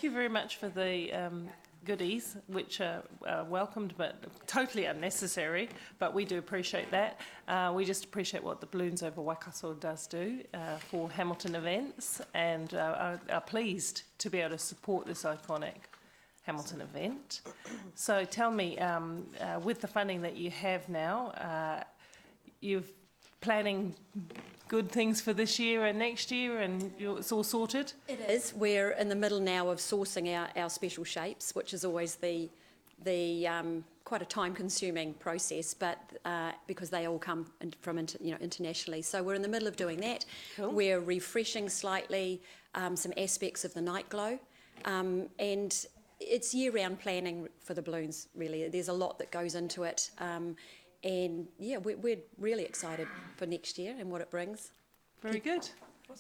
thank you very much for the goodies, which are welcomed but totally unnecessary, but we do appreciate that. We just appreciate what the Balloons Over Waikato does do for Hamilton events, and are pleased to be able to support this iconic Hamilton event. So tell me, with the funding that you have now, you're planning good things for this year and next year, and it's all sorted? It is. We're in the middle now of sourcing our special shapes, which is always the quite a time-consuming process, but because they all come from internationally. So we're in the middle of doing that. Cool. We're refreshing slightly some aspects of the night glow, and it's year-round planning for the balloons, really. There's a lot that goes into it, and yeah, we're really excited for next year and what it brings. Very good.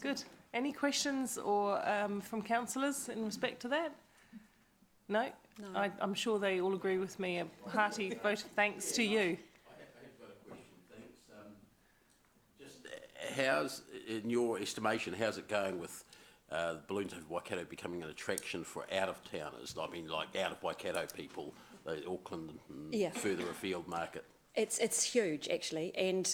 Good. Any questions or from councillors in respect to that? No? No. I'm sure they all agree with me. A hearty vote of thanks to you. I have got a question, thanks. Just how's, in your estimation, how's it going with the Balloons Over Waikato becoming an attraction for out-of-towners? I mean, like out of Waikato people, the Auckland and further afield market. It's huge, actually, and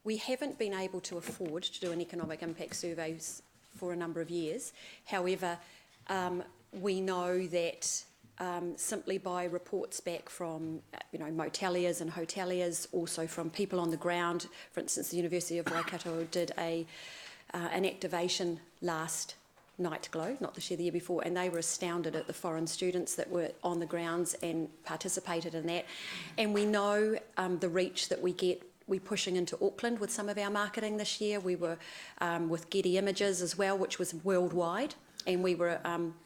we haven't been able to afford to do an economic impact surveys for a number of years. However, we know that simply by reports back from moteliers and hoteliers, also from people on the ground. For instance, the University of Waikato did an activation last night glow, not this year, the year before, and they were astounded at the foreign students that were on the grounds and participated in that. And we know the reach that we get. We're pushing into Auckland with some of our marketing this year. We were with Getty Images as well, which was worldwide, and we were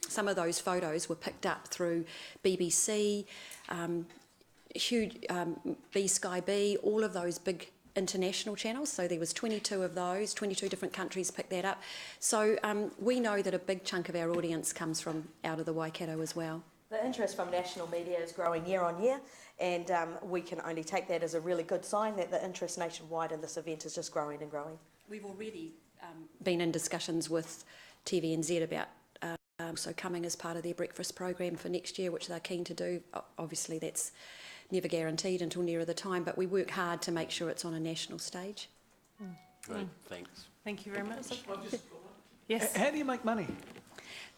some of those photos were picked up through BBC, huge B-Sky B, all of those big international channels. So there was 22 of those, 22 different countries picked that up. So we know that a big chunk of our audience comes from out of the Waikato as well. The interest from national media is growing year on year, and we can only take that as a really good sign that the interest nationwide in this event is just growing and growing. We've already been in discussions with TVNZ about so coming as part of their breakfast program for next year, which they're keen to do. Obviously that's never guaranteed until nearer the time, but we work hard to make sure it's on a national stage. Great, thanks. Thank you very much. Yes. How do you make money?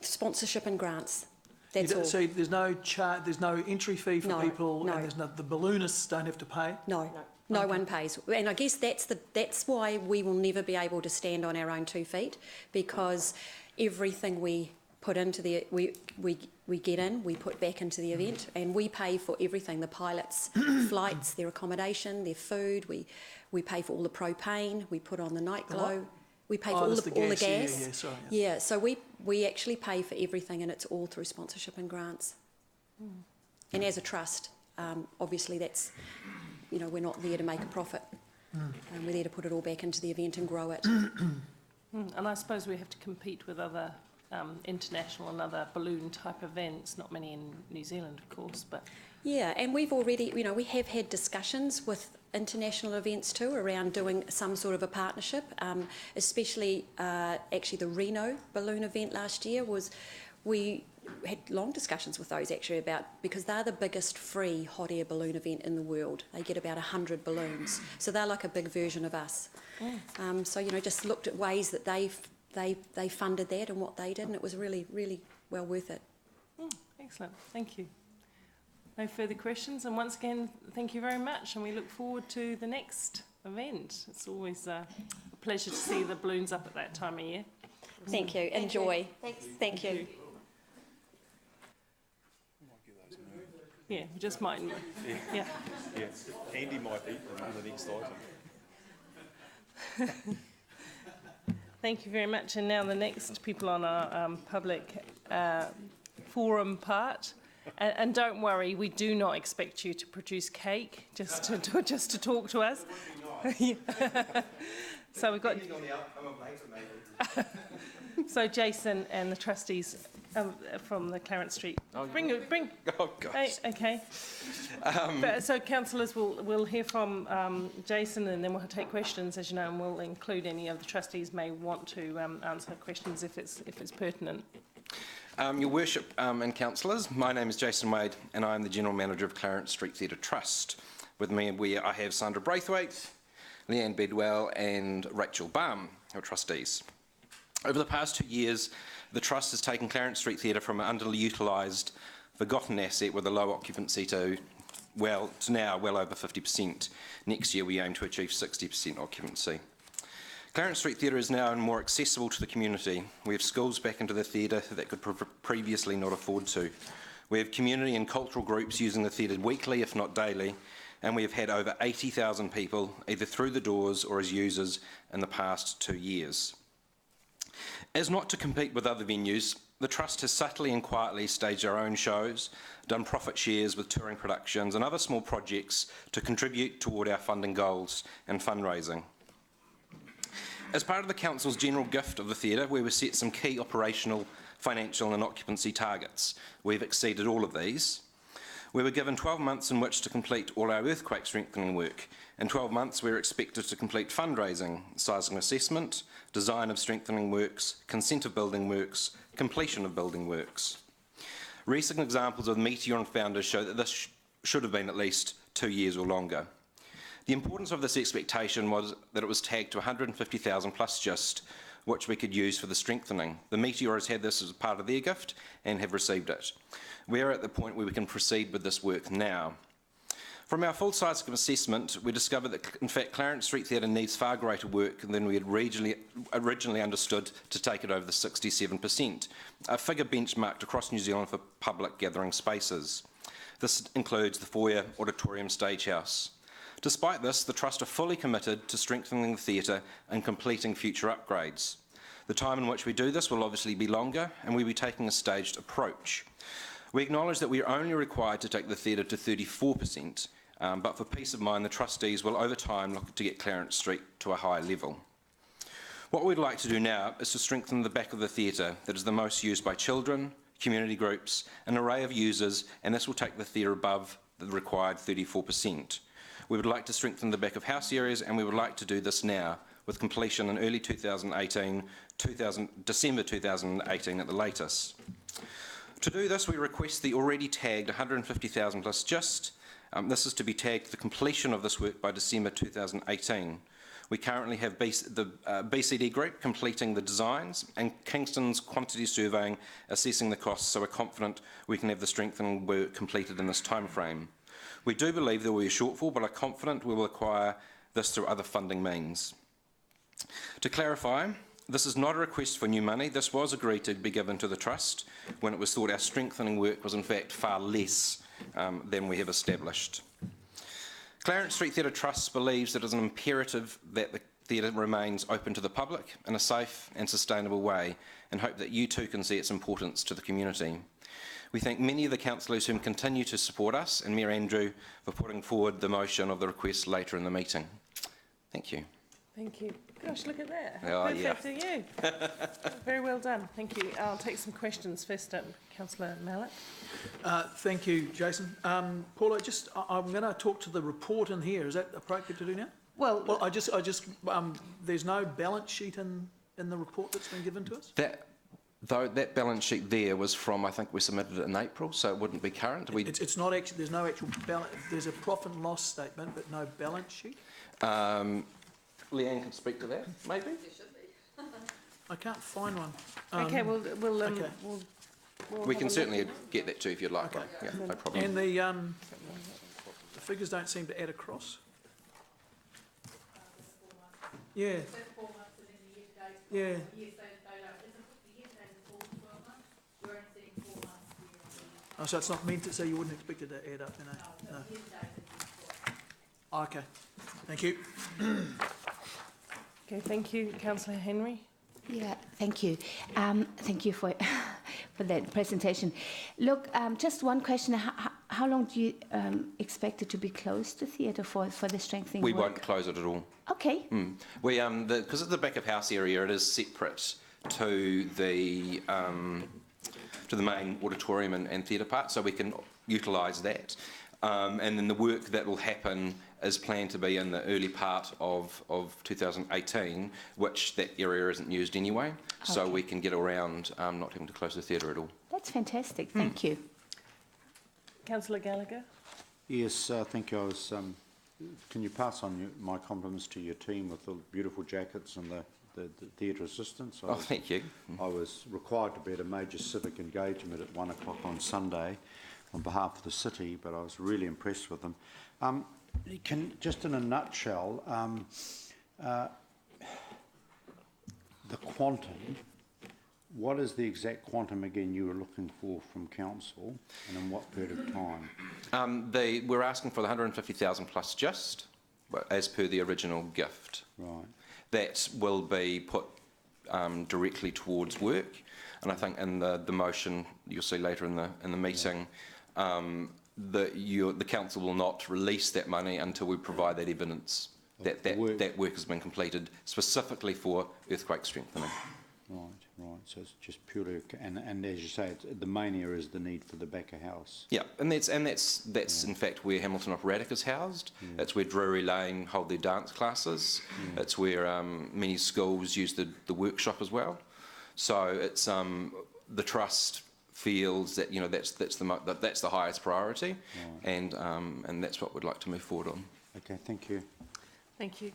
Sponsorship and grants. That's all. So there's no entry fee for people, and there's the balloonists don't have to pay? No one pays. And I guess that's why we will never be able to stand on our own 2 feet, because everything we put into the we get in, we put back into the event, and we pay for everything: the pilots' flights, their accommodation, their food. We pay for all the propane. We put on the night glow. We pay for all the gas. Yeah, so we actually pay for everything, and it's all through sponsorship and grants. And as a trust, obviously that's, we're not there to make a profit. We're there to put it all back into the event and grow it. And I suppose we have to compete with other international and other balloon type events, not many in New Zealand, of course, but... Yeah, and we've already, we have had discussions with international events too around doing some sort of a partnership, especially actually the Reno balloon event last year we had long discussions with those actually about, because they're the biggest free hot air balloon event in the world. They get about 100 balloons, so they're like a big version of us. So just looked at ways that they funded that and what they did, and it was really, really well worth it. Excellent, thank you. No further questions, and once again, thank you very much, and we look forward to the next event. It's always a pleasure to see the balloons up at that time of year. Thank you. Enjoy. Thanks. Thank you. Yeah, we just might. Yeah. Yeah, Andy might be on the next item. Thank you very much. And now the next people on our public forum part. And don't worry, we do not expect you to produce cake just to talk to us. So we've got. So Jason and the trustees from the Clarence Street. Bring. Oh gosh. Hey, okay. So councillors, we'll hear from Jason, and then we'll take questions, as you know, and we'll include any of the trustees may want to answer questions if it's pertinent. Your Worship and Councillors, my name is Jason Wade and I am the General Manager of Clarence Street Theatre Trust. With me I have Sandra Braithwaite, Leanne Bedwell and Rachel Baum, our trustees. Over the past 2 years, the Trust has taken Clarence Street Theatre from an underutilised, forgotten asset with a low occupancy to now well over 50%. Next year we aim to achieve 60% occupancy. Clarence Street Theatre is now more accessible to the community. We have schools back into the theatre that could previously not afford to. We have community and cultural groups using the theatre weekly, if not daily, and we have had over 80,000 people either through the doors or as users in the past 2 years. As not to compete with other venues, the Trust has subtly and quietly staged our own shows, done profit shares with touring productions and other small projects to contribute toward our funding goals and fundraising. As part of the Council's general gift of the theatre, we were set some key operational, financial and occupancy targets. We've exceeded all of these. We were given 12 months in which to complete all our earthquake strengthening work. In 12 months we were expected to complete fundraising, sizing assessment, design of strengthening works, consent of building works, completion of building works. Recent examples of Meteor and Founders show that this should have been at least 2 years or longer. The importance of this expectation was that it was tagged to 150,000 plus GIST, which we could use for the strengthening. The Meteor has had this as part of their gift and have received it. We are at the point where we can proceed with this work now. From our full size assessment, we discovered that in fact Clarence Street Theatre needs far greater work than we had originally understood to take it over the 67%, a figure benchmarked across New Zealand for public gathering spaces. This includes the foyer, auditorium, stagehouse. Despite this, the Trust are fully committed to strengthening the theatre and completing future upgrades. The time in which we do this will obviously be longer and we'll be taking a staged approach. We acknowledge that we are only required to take the theatre to 34%, but for peace of mind, the trustees will over time look to get Clarence Street to a higher level. What we'd like to do now is to strengthen the back of the theatre that is the most used by children, community groups, an array of users, and this will take the theatre above the required 34%. We would like to strengthen the back of house areas and we would like to do this now with completion in early 2018, December 2018 at the latest. To do this, we request the already tagged 150,000 plus GIST. This is to be tagged the completion of this work by December 2018. We currently have the BCD group completing the designs and Kingston's quantity surveying assessing the costs, so we're confident we can have the strengthening work completed in this time frame. We do believe there will be a shortfall, but are confident we will acquire this through other funding means. To clarify, this is not a request for new money. This was agreed to be given to the Trust when it was thought our strengthening work was in fact far less than we have established. Clarence Street Theatre Trust believes it is an imperative that the theatre remains open to the public in a safe and sustainable way and hope that you too can see its importance to the community. We thank many of the councillors who continue to support us and Mayor Andrew for putting forward the motion of the request later in the meeting. Thank you. Thank you. Gosh, look at that. Oh, How perfect are you? Very well done. Thank you. I'll take some questions first up. Councillor Mallett. Thank you, Jason. Paula, I'm going to talk to the report in here. Is that appropriate to do now? Well, there's no balance sheet in the report that's been given to us? That balance sheet there was from, I think we submitted it in April, so it wouldn't be current. It's not actually, there's no actual balance, there's a profit and loss statement, but no balance sheet? Leanne can speak to that, maybe? There should be. I can't find one. Okay, okay. We can certainly get that too if you'd like. Okay. Yeah, no problem. And the figures don't seem to add across. Yeah. Yeah. Oh, so it's not meant to, so you wouldn't expect it to add up, you know? No. Oh, okay. Thank you. Okay, thank you. Councillor Henry. Yeah, thank you. Thank you for that presentation. Look, just one question. How long do you expect it to be closed, the theatre, for the strengthening We work? won't close it at all. Okay. We because of the back of house area, it is separate to the main auditorium and theatre part, so we can utilise that. And then the work that will happen is planned to be in the early part of 2018, which that area isn't used anyway, so Okay. we can get around not having to close the theatre at all. That's fantastic. Thank you. Councillor Gallagher? Yes, thank you. Can you pass on my compliments to your team with the beautiful jackets and the theatre assistants? Thank you. I was required to be at a major civic engagement at 1 o'clock on Sunday on behalf of the city, but I was really impressed with them. Just in a nutshell, the quantum, what is the exact quantum again you were looking for from council, and in what period of time? We're asking for the 150,000 plus just, as per the original gift. Right. That will be put directly towards work, and I think in the motion you'll see later in the meeting, the council will not release that money until we provide that evidence that work has been completed specifically for earthquake strengthening. Right. So it's just purely, and as you say, the main area is the need for the back of house. Yeah, and that's in fact where Hamilton Operatic is housed. Yeah. It's where Drury Lane hold their dance classes. Yeah. It's where many schools use the workshop as well. So it's the trust feels that that's the highest priority, right. And that's what we'd like to move forward on. Okay, thank you. Thank you.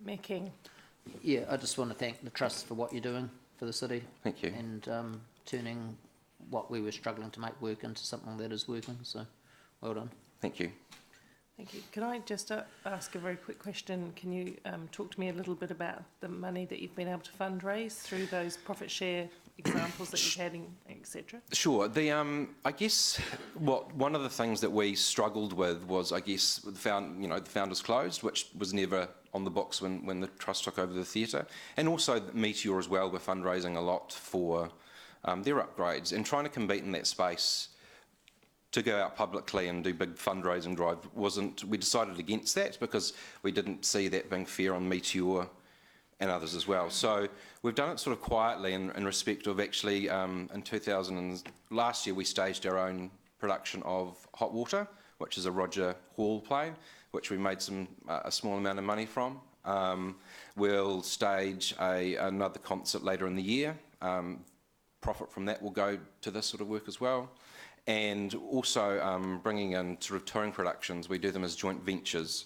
Mayor King. Yeah, I just want to thank the Trust for what you're doing for the city. Thank you. And turning what we were struggling to make work into something that is working, so well done. Thank you. Thank you. Can I just ask a very quick question? Can you talk to me a little bit about the money that you've been able to fundraise through those profit share examples that you've had, etc.? Sure. I guess one of the things that we struggled with was, I guess, the Founders Closed, which was never on the books when the Trust took over the theatre, and also Meteor as well. We're fundraising a lot for their upgrades and trying to compete in that space. To go out publicly and do big fundraising drive we decided against that because we didn't see that being fair on Meteor and others as well. So we've done it sort of quietly in respect of actually in last year we staged our own production of Hot Water, which is a Roger Hall play, which we made a small amount of money from. We'll stage another concert later in the year. Profit from that will go to this sort of work as well. And also bringing in sort of touring productions, we do them as joint ventures,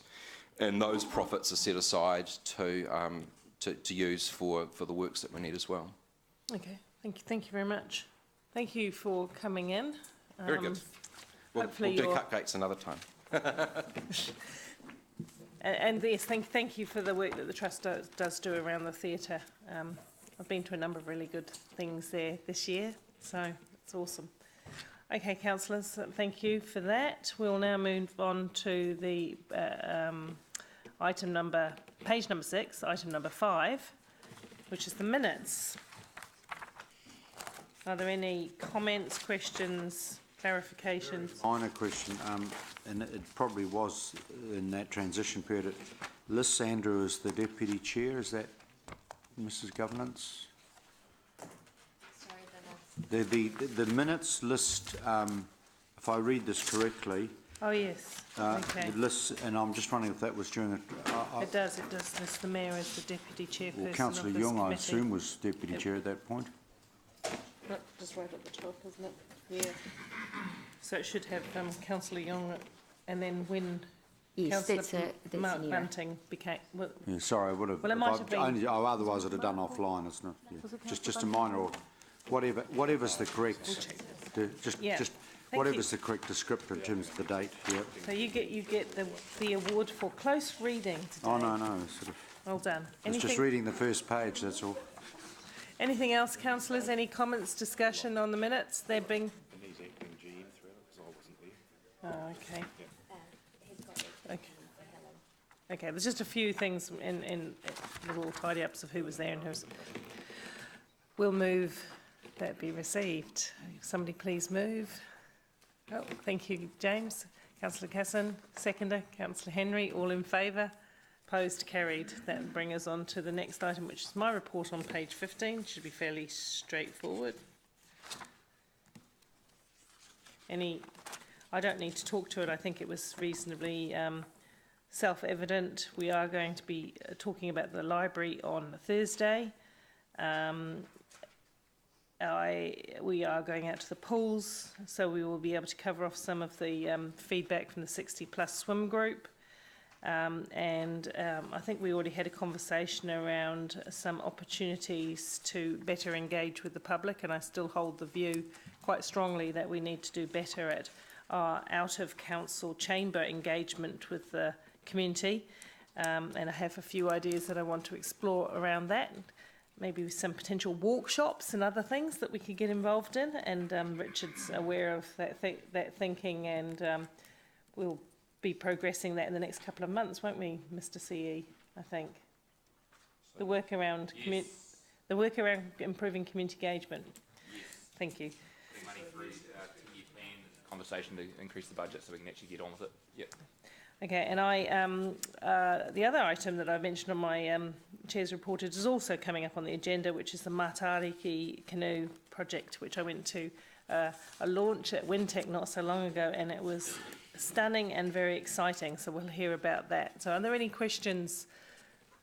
and those profits are set aside to use for the works that we need as well. Okay, thank you very much. Thank you for coming in. Very good. We'll do cupcakes another time. and yes, thank you for the work that the Trust does do around the theatre. I've been to a number of really good things there this year, so it's awesome. Okay, councillors, thank you for that. We'll now move on to the page number 6, item number 5, which is the minutes. Are there any comments, questions, clarifications? Minor question, and it probably was in that transition period. Lists Andrew as the deputy chair. Is that Mrs. Governance? The minutes list, if I read this correctly. Oh yes. Okay. It lists, and I'm just wondering if that was during it does list the mayor as the deputy chairperson. Well, Councillor of this Young, committee. I assume, was deputy chair at that point. Just right at the top, isn't it? Yeah. So it should have Councillor Young, and then when Yes, Councillor that's Mark near. Bunting became. Well, Yeah, sorry, I would have. Well, it might have been. Otherwise, I'd have done offline. It's not. Yeah. Just a minor, or whatever's the correct. Whatever's the correct descriptor in terms of the date. Yeah. So you get the award for close reading today. Oh no, sort of. Well done. It's just reading the first page. That's all. Anything else, councillors? Any comments, discussion on the minutes? They're being. He's acting GM throughout because I wasn't there. Oh, okay. Okay, there's just a few things in little tidy-ups of who was there and who's. We'll move that be received. Somebody please move. Oh, thank you, James. Councillor Casson, seconder. Councillor Henry, all in favour. Opposed, carried. That will bring us on to the next item, which is my report on page 15. Should be fairly straightforward. I don't need to talk to it. I think it was reasonably self-evident. We are going to be talking about the library on Thursday. We are going out to the pools, so we will be able to cover off some of the feedback from the 60+ swim group. I think we already had a conversation around some opportunities to better engage with the public, and I still hold the view quite strongly that we need to do better at our out-of-council chamber engagement with the community. And I have a few ideas that I want to explore around that. Maybe with some potential workshops and other things that we could get involved in. And Richard's aware of that thinking, and we'll be progressing that in the next couple of months, won't we, Mr. CE? I think the work around improving community engagement. Yes. Thank you. Putting money through 10-year plan conversation to increase the budget so we can actually get on with it. Yep. Okay, and the other item that I mentioned on my Chair's report is also coming up on the agenda, which is the Matariki Canoe project, which I went to a launch at Wintec not so long ago, and it was stunning and very exciting, so we'll hear about that. So are there any questions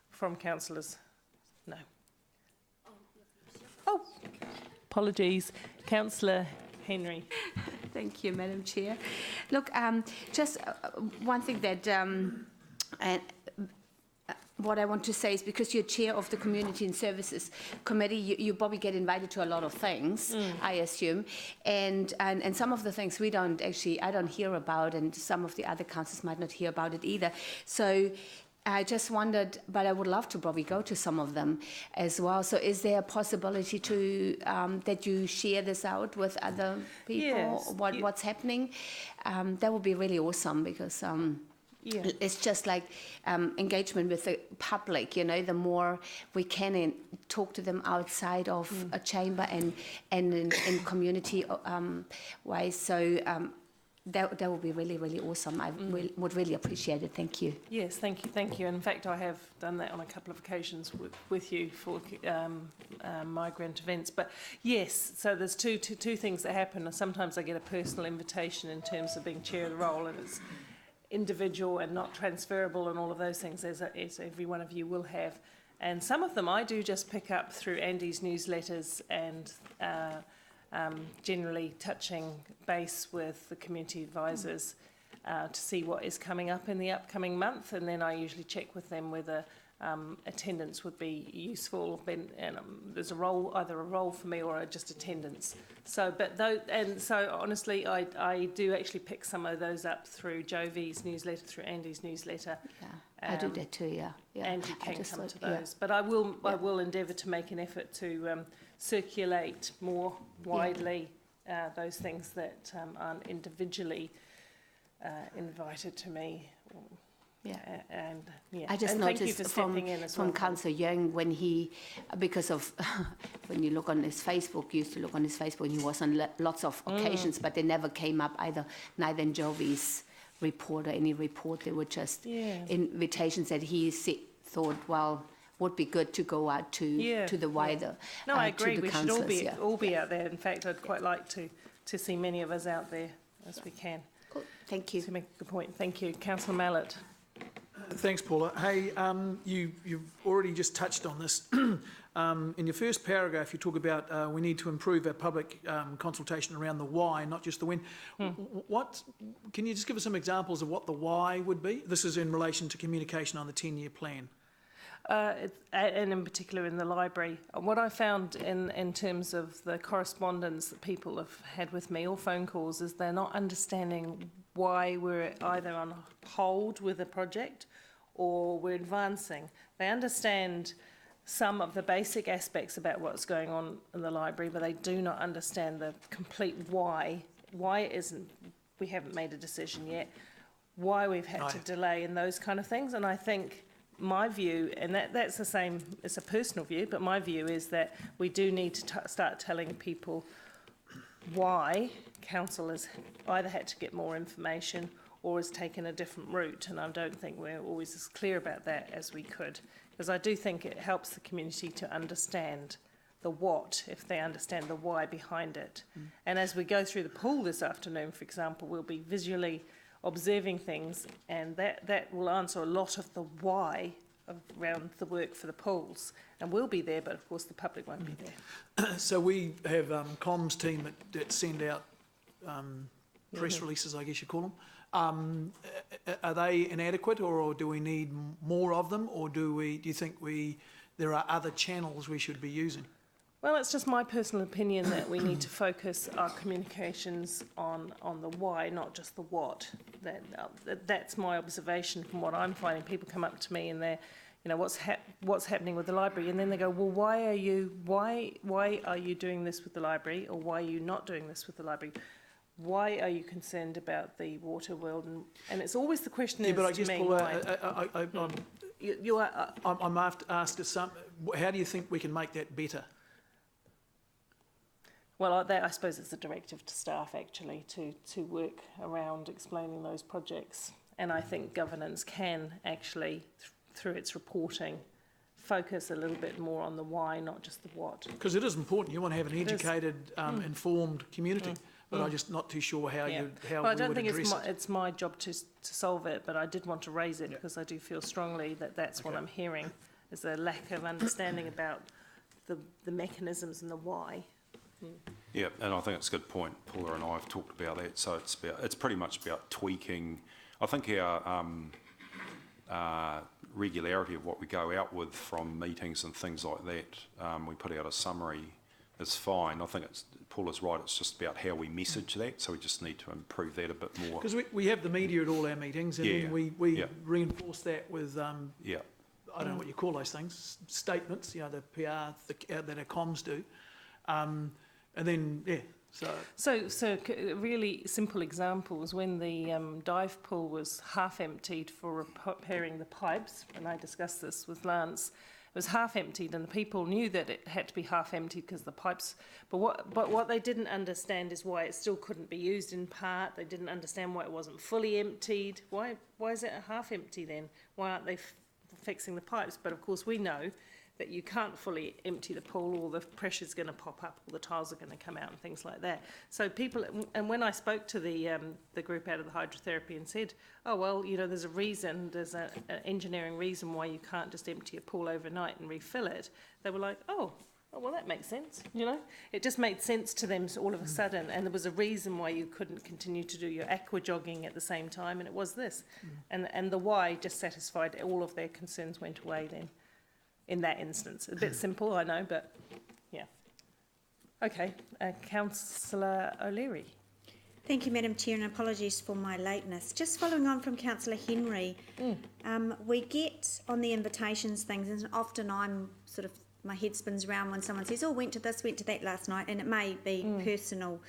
from councillors? No. Oh, apologies. Councillor Henry. Thank you, Madam Chair. Look, just one thing that what I want to say is, because you're chair of the Community and Services Committee, you probably get invited to a lot of things, I assume, and some of the things I don't hear about, and some of the other councils might not hear about it either. So I just wondered, but I would love to probably go to some of them as well. So is there a possibility to that you share this out with other people, yes, what's happening? That would be really awesome, because it's just like engagement with the public, the more we can talk to them outside of a chamber and in community ways. So that would be really, really awesome. I would really appreciate it. Thank you. Yes, thank you. In fact, I have done that on a couple of occasions with you for migrant events. But yes, so there's two things that happen. Sometimes I get a personal invitation in terms of being chair of the role, and it's individual and not transferable and all of those things, as every one of you will have. And some of them I do just pick up through Andy's newsletters and generally touching base with the community advisors to see what is coming up in the upcoming month, and then I usually check with them whether attendance would be useful. There's either a role for me or just attendance. So honestly, I do actually pick some of those up through Jovi's newsletter, through Andy's newsletter. Yeah, I do that too. Yeah. Andy can come to those, but I will endeavour to make an effort to circulate more widely those things that aren't individually invited to me. I just noticed from Councillor Young when because of when you look on his Facebook, used to look on his Facebook, and he was on lots of occasions, but they never came up neither in Jovi's report or any report. They were just invitations that he thought, well, would be good to go out to the wider. No, I agree. We should all be out there. In fact, I'd quite like to see many of us out there as we can. Cool. Thank you. To make the point. Thank you, Councillor Mallett. Thanks, Paula. Hey, you've already just touched on this. In your first paragraph, you talk about we need to improve our public consultation around the why, not just the when. Can you just give us some examples of what the why would be? This is in relation to communication on the 10-year plan. And in particular in the library. What I found in terms of the correspondence that people have had with me or phone calls is they're not understanding why we're either on hold with a project or we're advancing. They understand some of the basic aspects about what's going on in the library, but they do not understand the complete why. Why we haven't made a decision yet, why we've had to delay and those kind of things. And I think my view, and that's the same, it's a personal view, but my view is that we do need to start telling people why council has either had to get more information or has taken a different route, and I don't think we're always as clear about that as we could, because I do think it helps the community to understand the what if they understand the why behind it. And as we go through the pool this afternoon, for example, we'll be visually observing things, and that will answer a lot of the why around the work for the pools. And we'll be there, but of course the public won't be there. So we have comms team that send out press releases, I guess you call them. Are they inadequate, or do we need more of them, or do you think there are other channels we should be using? Well, it's just my personal opinion that we need to focus our communications on the why, not just the what. That's my observation from what I'm finding. People come up to me and they're, what's happening with the library, and then they go, well, why are you doing this with the library, or why are you not doing this with the library? Why are you concerned about the water world? And it's always the question is, but I guess, to me, Paula, I'm asked how do you think we can make that better? Well, I suppose it's a directive to staff, actually, to work around explaining those projects. And I think governance can actually, through its reporting, focus a little bit more on the why, not just the what. Because it is important. You want to have an educated, informed community. But I'm just not too sure how we would address it. I don't think it's my job to solve it, but I did want to raise it because I do feel strongly that that's what I'm hearing, is a lack of understanding about the mechanisms and the why. Yeah, and I think it's a good point. Paula and I have talked about that. So it's pretty much about tweaking. I think our regularity of what we go out with from meetings and things like that, we put out a summary, is fine. I think Paula's right. It's just about how we message that. So we just need to improve that a bit more. Because we have the media at all our meetings, and then we reinforce that with I don't know what you call those things, statements. The PR that our comms do. And then, So a really simple example was when the dive pool was half emptied for repairing the pipes, and I discussed this with Lance. It was half emptied, and the people knew that it had to be half emptied because the pipes. But what they didn't understand is why it still couldn't be used in part. They didn't understand why it wasn't fully emptied. Why is it half empty then? Why aren't they fixing the pipes? But of course we know that you can't fully empty the pool, or the pressure's going to pop up, or the tiles are going to come out, and things like that. So people, and when I spoke to the group out of the hydrotherapy and said, oh well, there's a reason, there's an engineering reason why you can't just empty a pool overnight and refill it. They were like, oh well, that makes sense. It just made sense to them all of a sudden, and there was a reason why you couldn't continue to do your aqua jogging at the same time, and it was this, and the why just satisfied all of their concerns, went away then. In that instance. A bit simple, I know, but yeah. Okay, Councillor O'Leary. Thank you, Madam Chair, and apologies for my lateness. Just following on from Councillor Henry, we get on the invitations things, and often my head spins around when someone says, oh, went to this, went to that last night, and it may be personal.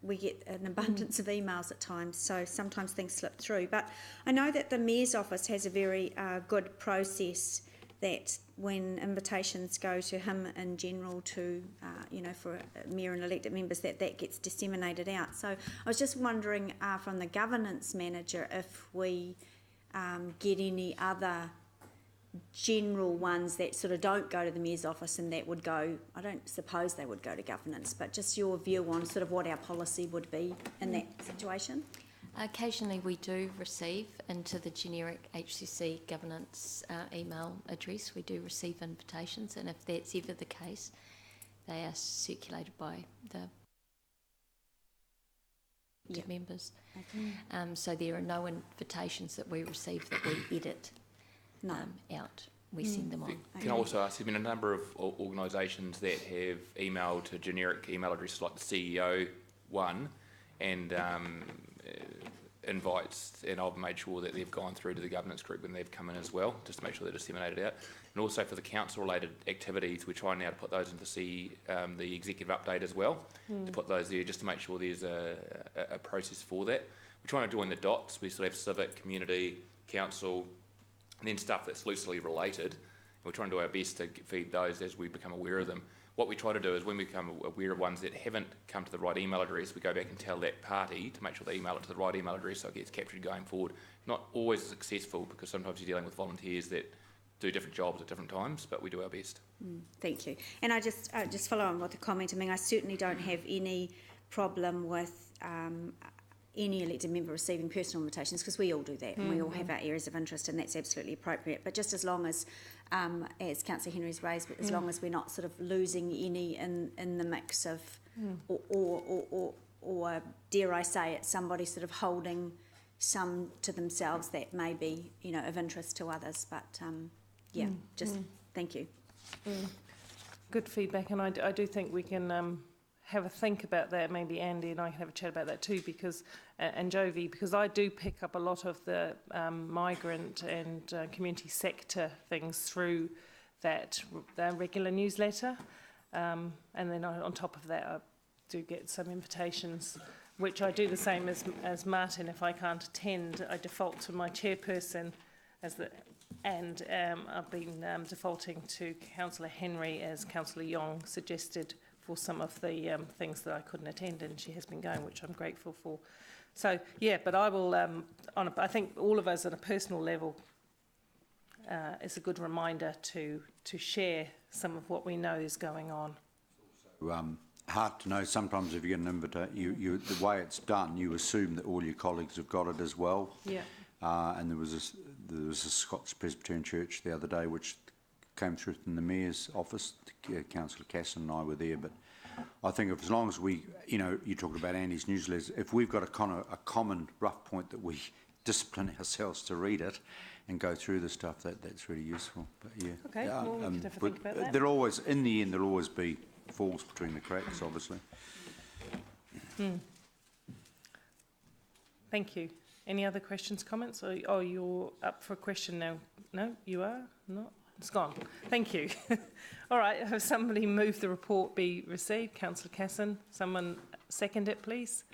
We get an abundance of emails at times, so sometimes things slip through. But I know that the Mayor's office has a very good process that when invitations go to him in general to, for Mayor and elected members, that gets disseminated out. So I was just wondering from the governance manager if we get any other general ones that sort of don't go to the Mayor's office and that would go, I don't suppose they would go to governance, but just your view on sort of what our policy would be in that situation? Occasionally we do receive into the generic HCC governance email address, we do receive invitations, and if that's ever the case, they are circulated by the members. Okay. So there are no invitations that we receive that we edit out. We send them on. Can I also ask, there's been a number of organisations that have emailed to generic email addresses like the CEO one, and invites, and I've made sure that they've gone through to the governance group when they've come in as well, just to make sure they're disseminated out. And also for the council-related activities, we're trying now to put those into the executive update as well, to put those there just to make sure there's a process for that. We're trying to join the dots. We sort of have civic, community, council, and then stuff that's loosely related. And we're trying to do our best to feed those as we become aware of them. What we try to do is when we become aware of ones that haven't come to the right email address, we go back and tell that party to make sure they email it to the right email address so it gets captured going forward. Not always successful, because sometimes you're dealing with volunteers that do different jobs at different times, but we do our best. Thank you. And I just follow on with the comment. I mean, I certainly don't have any problem with any elected member receiving personal invitations, because we all do that, and we all have our areas of interest, and that's absolutely appropriate. But just as long as Councillor Henry's raised, as long as we're not sort of losing any in the mix of, or dare I say it, somebody sort of holding some to themselves that may be, you know, of interest to others. But just thank you. Good feedback, and I do think we can have a think about that. Maybe Andy and I can have a chat about that too, because and Jovi, because I do pick up a lot of the migrant and community sector things through that regular newsletter, and then on top of that I do get some invitations, which I do the same as Martin. If I can't attend, I default to my chairperson and I've been defaulting to Councillor Henry, as Councillor Yong suggested, for some of the things that I couldn't attend, and she has been going, which I'm grateful for. So yeah, but I will. I think all of us at a personal level, it's a good reminder to share some of what we know is going on. Hard to know sometimes if you get an invitation. The way it's done, you assume that all your colleagues have got it as well. Yeah. And there was a Scots Presbyterian Church the other day which came through in the Mayor's office. Councillor Casson and I were there, but I think as long as we, you know, you talked about Andy's newsletters, if we've got a common rough point that we discipline ourselves to read it and go through the stuff, that's really useful. But yeah. Okay, well, we can have a think about that. There always, in the end, there'll always be falls between the cracks, obviously. Thank you. Any other questions, comments? Oh, you're up for a question now. No, you are? Not? It's gone. Thank you. All right, have somebody move the report be received? Councillor Casson. Someone second it, please.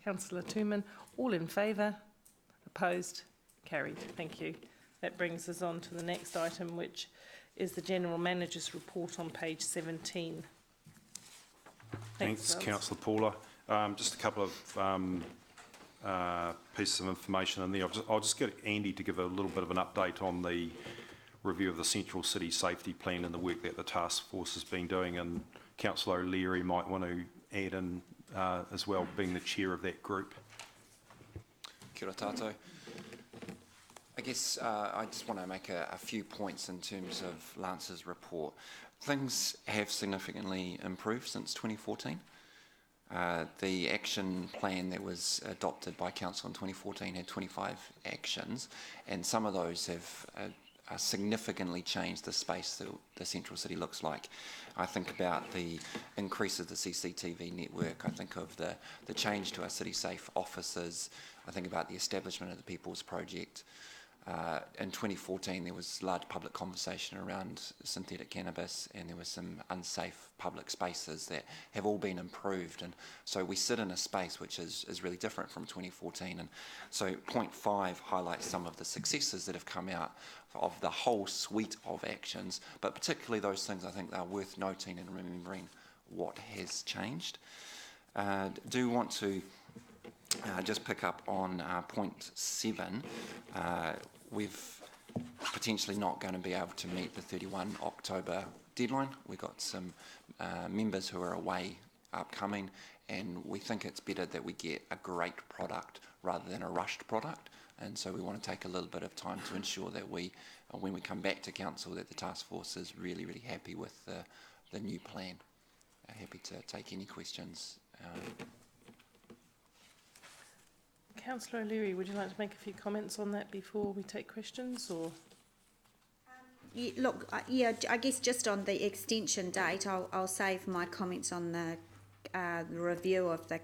Councillor Tooman. All in favour? Opposed? Carried. Thank you. That brings us on to the next item, which is the General Manager's report on page 17. Thanks, Councillor Paula. Just a couple of pieces of information in there. I'll just get Andy to give a little bit of an update on the review of the Central City Safety Plan and the work that the task force has been doing, and Councillor O'Leary might want to add in as well, being the chair of that group. Kia ora tātou. I guess I just want to make a few points in terms of Lance's report. Things have significantly improved since 2014. The action plan that was adopted by Council in 2014 had 25 actions, and some of those have significantly changed the space that the Central City looks like. I think about the increase of the CCTV network, I think of the change to our City Safe offices, I think about the establishment of the People's Project. In 2014 there was large public conversation around synthetic cannabis, and there were some unsafe public spaces that have all been improved, and so we sit in a space which is really different from 2014. And so point 5 highlights some of the successes that have come out of the whole suite of actions, but particularly those things I think that are worth noting and remembering what has changed. Do want to just pick up on point 7. We've potentially not going to be able to meet the 31 October deadline. We've got some members who are away upcoming, and we think it's better that we get a great product rather than a rushed product. And so we want to take a little bit of time to ensure that when we come back to council, that the task force is really, really happy with the new plan. Happy to take any questions. Councillor O'Leary, would you like to make a few comments on that before we take questions, or? I guess just on the extension date, I'll save my comments on the review of the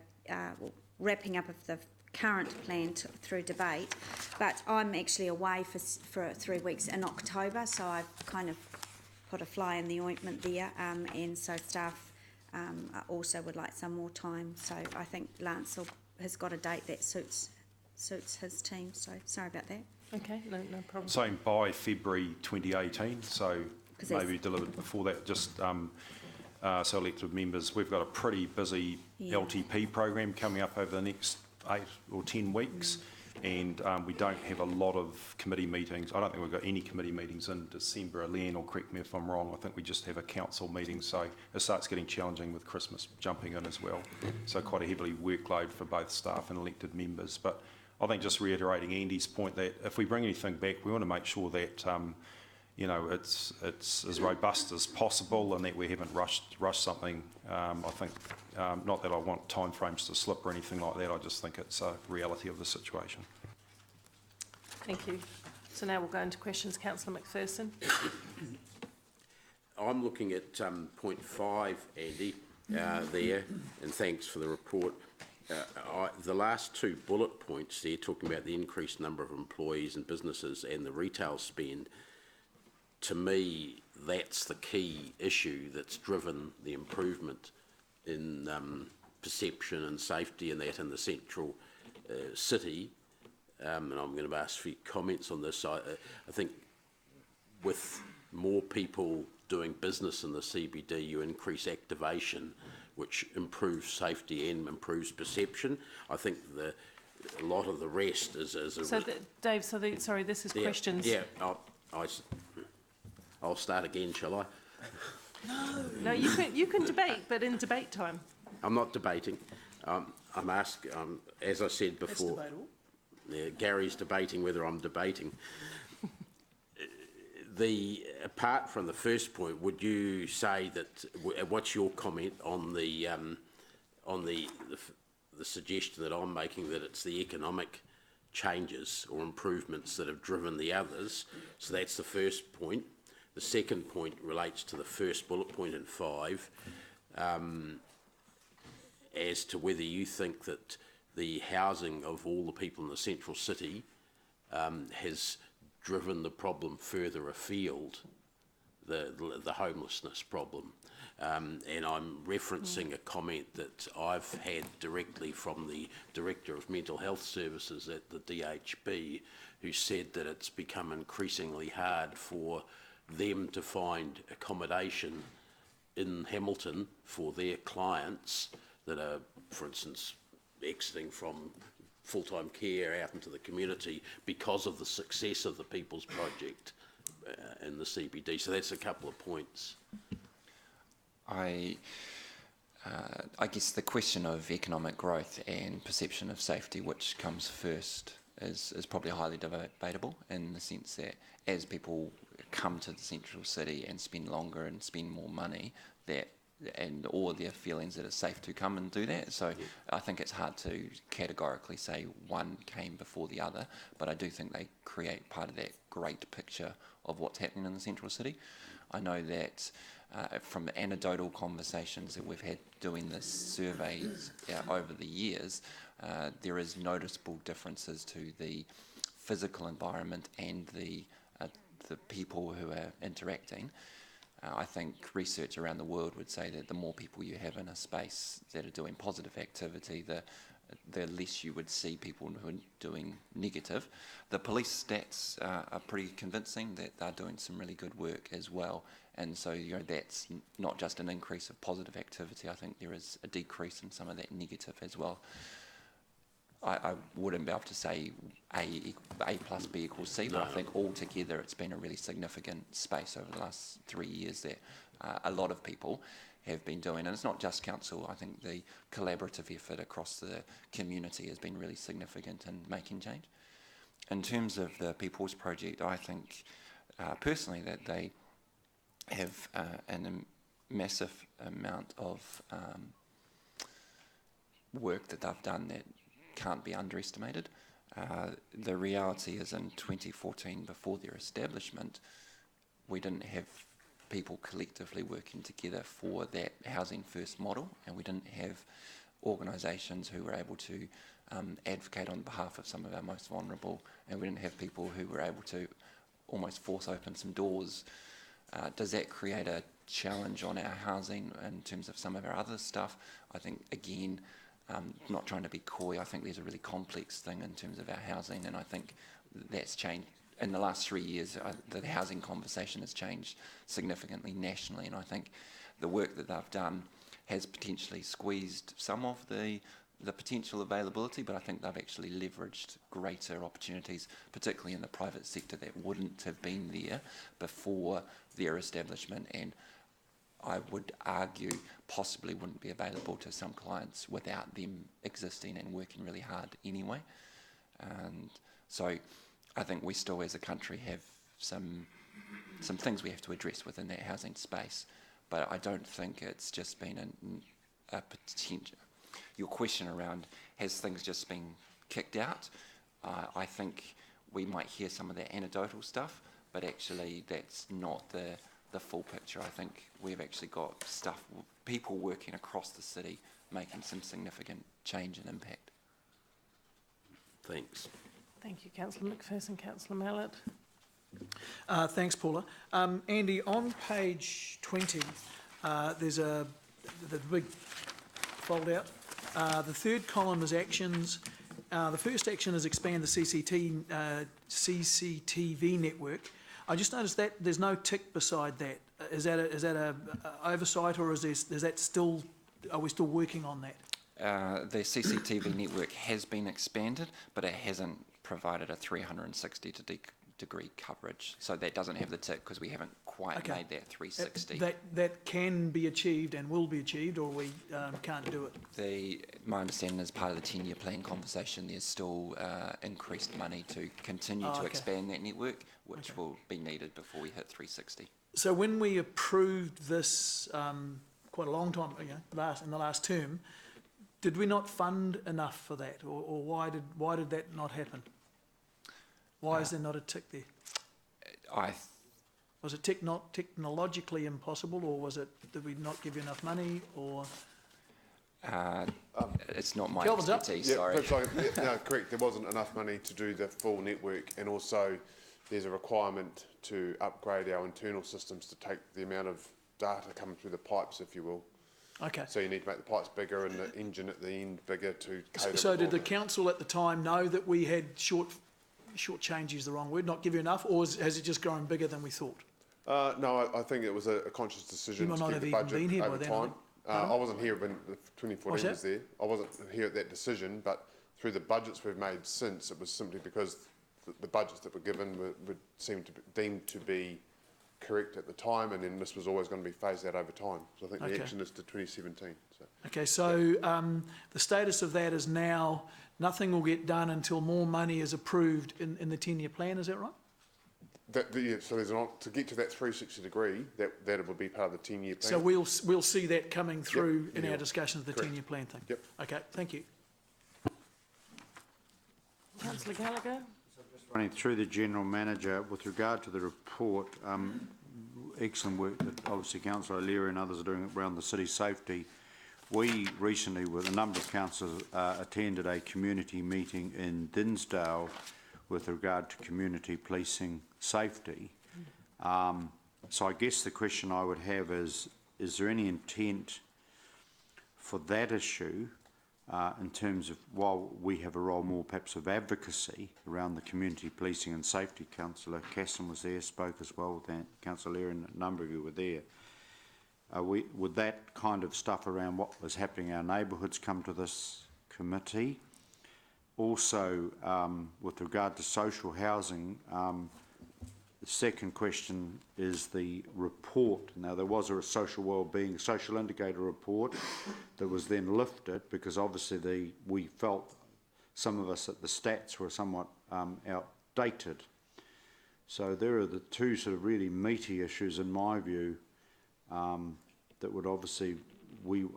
wrapping up of the current plan through debate, but I'm actually away for 3 weeks in October, so I've kind of put a fly in the ointment there, and so staff also would like some more time. So I think Lance has got a date that suits his team, so sorry about that. Okay, no problem. Saying by February 2018, so maybe delivered before that. Just so elected members, we've got a pretty busy LTP program coming up over the next 8 or 10 weeks, and we don't have a lot of committee meetings. I don't think we've got any committee meetings in December. Leanne will correct me if I'm wrong. I think we just have a council meeting, so it starts getting challenging with Christmas jumping in as well. So quite a heavily workload for both staff and elected members. But I think just reiterating Andy's point that if we bring anything back, we want to make sure that you know, it's as robust as possible and that we haven't rushed something. I think, not that I want timeframes to slip or anything like that, I just think it's a reality of the situation. Thank you. So now we'll go into questions. Councillor McPherson. I'm looking at point 5, Andy, there, and thanks for the report. The last 2 bullet points there, talking about the increased number of employees and businesses and the retail spend, to me, that's the key issue that's driven the improvement in perception and safety and that in the central city. And I'm going to ask for your comments on this. I think with more people doing business in the CBD, you increase activation, which improves safety and improves perception. I think a lot of the rest is a... So, Dave, sorry, this is questions. Yeah, I'll start again, shall I? No, you can debate, but in debate time. I'm not debating. I'm asking, as I said before... That's debatable. Yeah, Gary's debating whether I'm debating. Apart from the first point, would you say that, what's your comment on the suggestion that I'm making, that it's the economic changes or improvements that have driven the others? So that's the first point. The second point relates to the first bullet point in 5, as to whether you think that the housing of all the people in the central city has driven the problem further afield, the homelessness problem. And I'm referencing a comment that I've had directly from the Director of Mental Health Services at the DHB, who said that it's become increasingly hard for them to find accommodation in Hamilton for their clients that are, for instance, exiting from full-time care out into the community because of the success of the People's Project in the CBD. So that's a couple of points. I guess the question of economic growth and perception of safety, which comes first, is probably highly debatable, in the sense that as people come to the central city and spend longer and spend more money, and all their feelings that it's safe to come and do that. So I think it's hard to categorically say one came before the other, but I do think they create part of that great picture of what's happening in the central city. I know that from the anecdotal conversations that we've had doing this surveys over the years, there is noticeable differences to the physical environment and the people who are interacting. I think research around the world would say that the more people you have in a space that are doing positive activity, the less you would see people who are doing negative. The police stats are pretty convincing that they're doing some really good work as well. And so, you know, that's not just an increase of positive activity. I think there is a decrease in some of that negative as well. I wouldn't be able to say A plus B equals C, but I think altogether it's been a really significant space over the last 3 years that a lot of people have been doing. And it's not just council. I think the collaborative effort across the community has been really significant in making change. In terms of the People's Project, I think personally that they have a massive amount of work that they've done that can't be underestimated. The reality is in 2014, before their establishment, we didn't have people collectively working together for that housing first model, and we didn't have organisations who were able to advocate on behalf of some of our most vulnerable, and we didn't have people who were able to almost force open some doors. Does that create a challenge on our housing in terms of some of our other stuff? I think, again, not trying to be coy, I think there's a really complex thing in terms of our housing, and I think that's changed. In the last 3 years, the housing conversation has changed significantly nationally, and I think the work that they've done has potentially squeezed some of the the potential availability, but I think they've actually leveraged greater opportunities, particularly in the private sector, that wouldn't have been there before their establishment, and I would argue possibly wouldn't be available to some clients without them existing and working really hard anyway. And so I think we still as a country have some things we have to address within that housing space, but I don't think it's just been a potential. Your question around has things just been kicked out, I think we might hear some of the anecdotal stuff, but actually that's not the full picture. I think we've actually got people working across the city making some significant change and impact. Thanks. Thank you, Councillor McPherson. Councillor Mallett. Thanks, Paula. Andy, on page 20, there's the big fold out. The third column is actions. The first action is expand the CCTV network. I just noticed that there's no tick beside that. Is that a oversight, or is that still? Are we still working on that? The CCTV network has been expanded, but it hasn't provided a 360-degree coverage. So that doesn't have the tick because we haven't quite made that 360. That can be achieved and will be achieved, or we can't do it? My understanding is part of the 10-year plan conversation, there's still increased money to continue to expand that network, which will be needed before we hit 360. So when we approved this quite a long time ago, in the last term, did we not fund enough for that, or why did that not happen? Why is there not a tick there? Was it technologically impossible, or did we not give you enough money, or? It's not my expertise, sorry. No, correct. There wasn't enough money to do the full network, and also there's a requirement to upgrade our internal systems to take the amount of data coming through the pipes, if you will. Okay. So you need to make the pipes bigger and the engine at the end bigger to cater. So did the council at the time know that we had short change is the wrong word, not give you enough, or has it just grown bigger than we thought? No, I think it was a conscious decision to keep the budget over time. I wasn't here when 2014 was there. I wasn't here at that decision, but through the budgets we've made since, it was simply because the budgets that were given would seem to be deemed to be correct at the time, and then this was always going to be phased out over time. So I think the action is to 2017. So. Okay, so the status of that is now nothing will get done until more money is approved in the 10-year plan, is that right? So there's to get to that 360 degree, that would be part of the 10-year plan. So we'll see that coming through in our discussions of the 10-year plan thing? Yep. Okay, thank you. Councillor Gallagher. Running through the General Manager, with regard to the report, excellent work that obviously Councillor O'Leary and others are doing around the city safety. We recently, with a number of councillors, attended a community meeting in Dinsdale with regard to community policing safety. So I guess the question I would have is there any intent for that issue in terms of, while we have a role more perhaps of advocacy around the community policing and safety? Councillor Casson was there, spoke as well, Councillor Leary and a number of you were there. Would that kind of stuff around what was happening in our neighbourhoods come to this committee? Also, with regard to social housing, the second question is the report. Now, there was a social wellbeing, social indicator report that was then lifted because obviously we felt, some of us, that the stats were somewhat outdated. So there are the two sort of really meaty issues in my view that would obviously,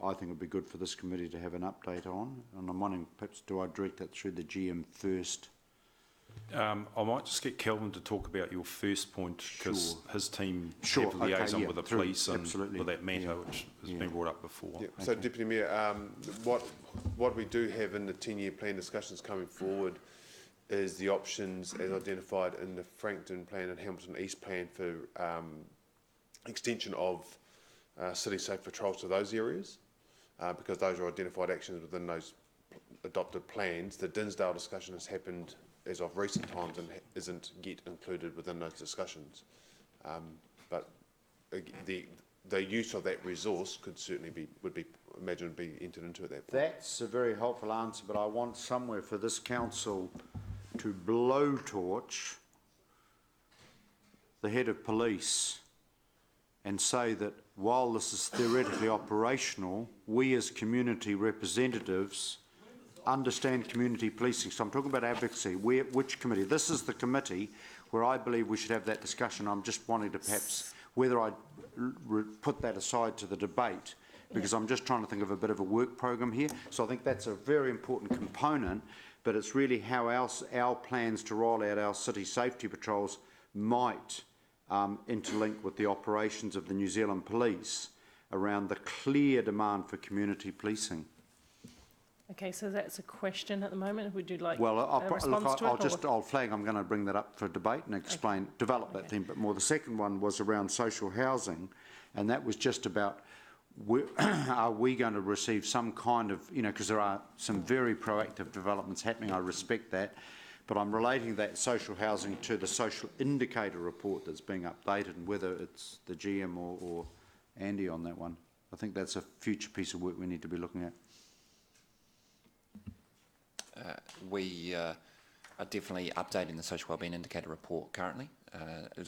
I think would be good for this committee to have an update on. And I'm wondering, perhaps, do I direct that through the GM first? I might just get Kelvin to talk about your first point, because his team have Okay, liaison with the police and absolutely. with that matter, which has been brought up before. Yeah. So, Deputy Mayor, what we do have in the 10-year plan discussions coming forward is the options as identified in the Frankton plan and Hamilton East plan for extension of city safe patrols to those areas, because those are identified actions within those adopted plans. The Dinsdale discussion has happened as of recent times and isn't yet included within those discussions. But the use of that resource could certainly would be imagine it'd be entered into at that point. That's a very helpful answer, but I want somewhere for this council to blowtorch the head of police and say that while this is theoretically operational, we as community representatives understand community policing. So I'm talking about advocacy. Which committee? This is the committee where I believe we should have that discussion. I'm just wanting to perhaps, whether I put that aside to the debate, because I'm just trying to think of a bit of a work program here. So I think that's a very important component, but it's really how our plans to roll out our city safety patrols might interlink with the operations of the New Zealand Police around the clear demand for community policing. Okay, so that's a question at the moment. Would you like Well, a response to it? I'll flag, I'm going to bring that up for debate and explain, develop that theme a bit more. The second one was around social housing, and that was just about, are we going to receive some kind of, because there are some very proactive developments happening, I respect that, but I'm relating that social housing to the social indicator report that's being updated, and whether it's the GM or Andy on that one. I think that's a future piece of work we need to be looking at. We are definitely updating the social wellbeing indicator report currently.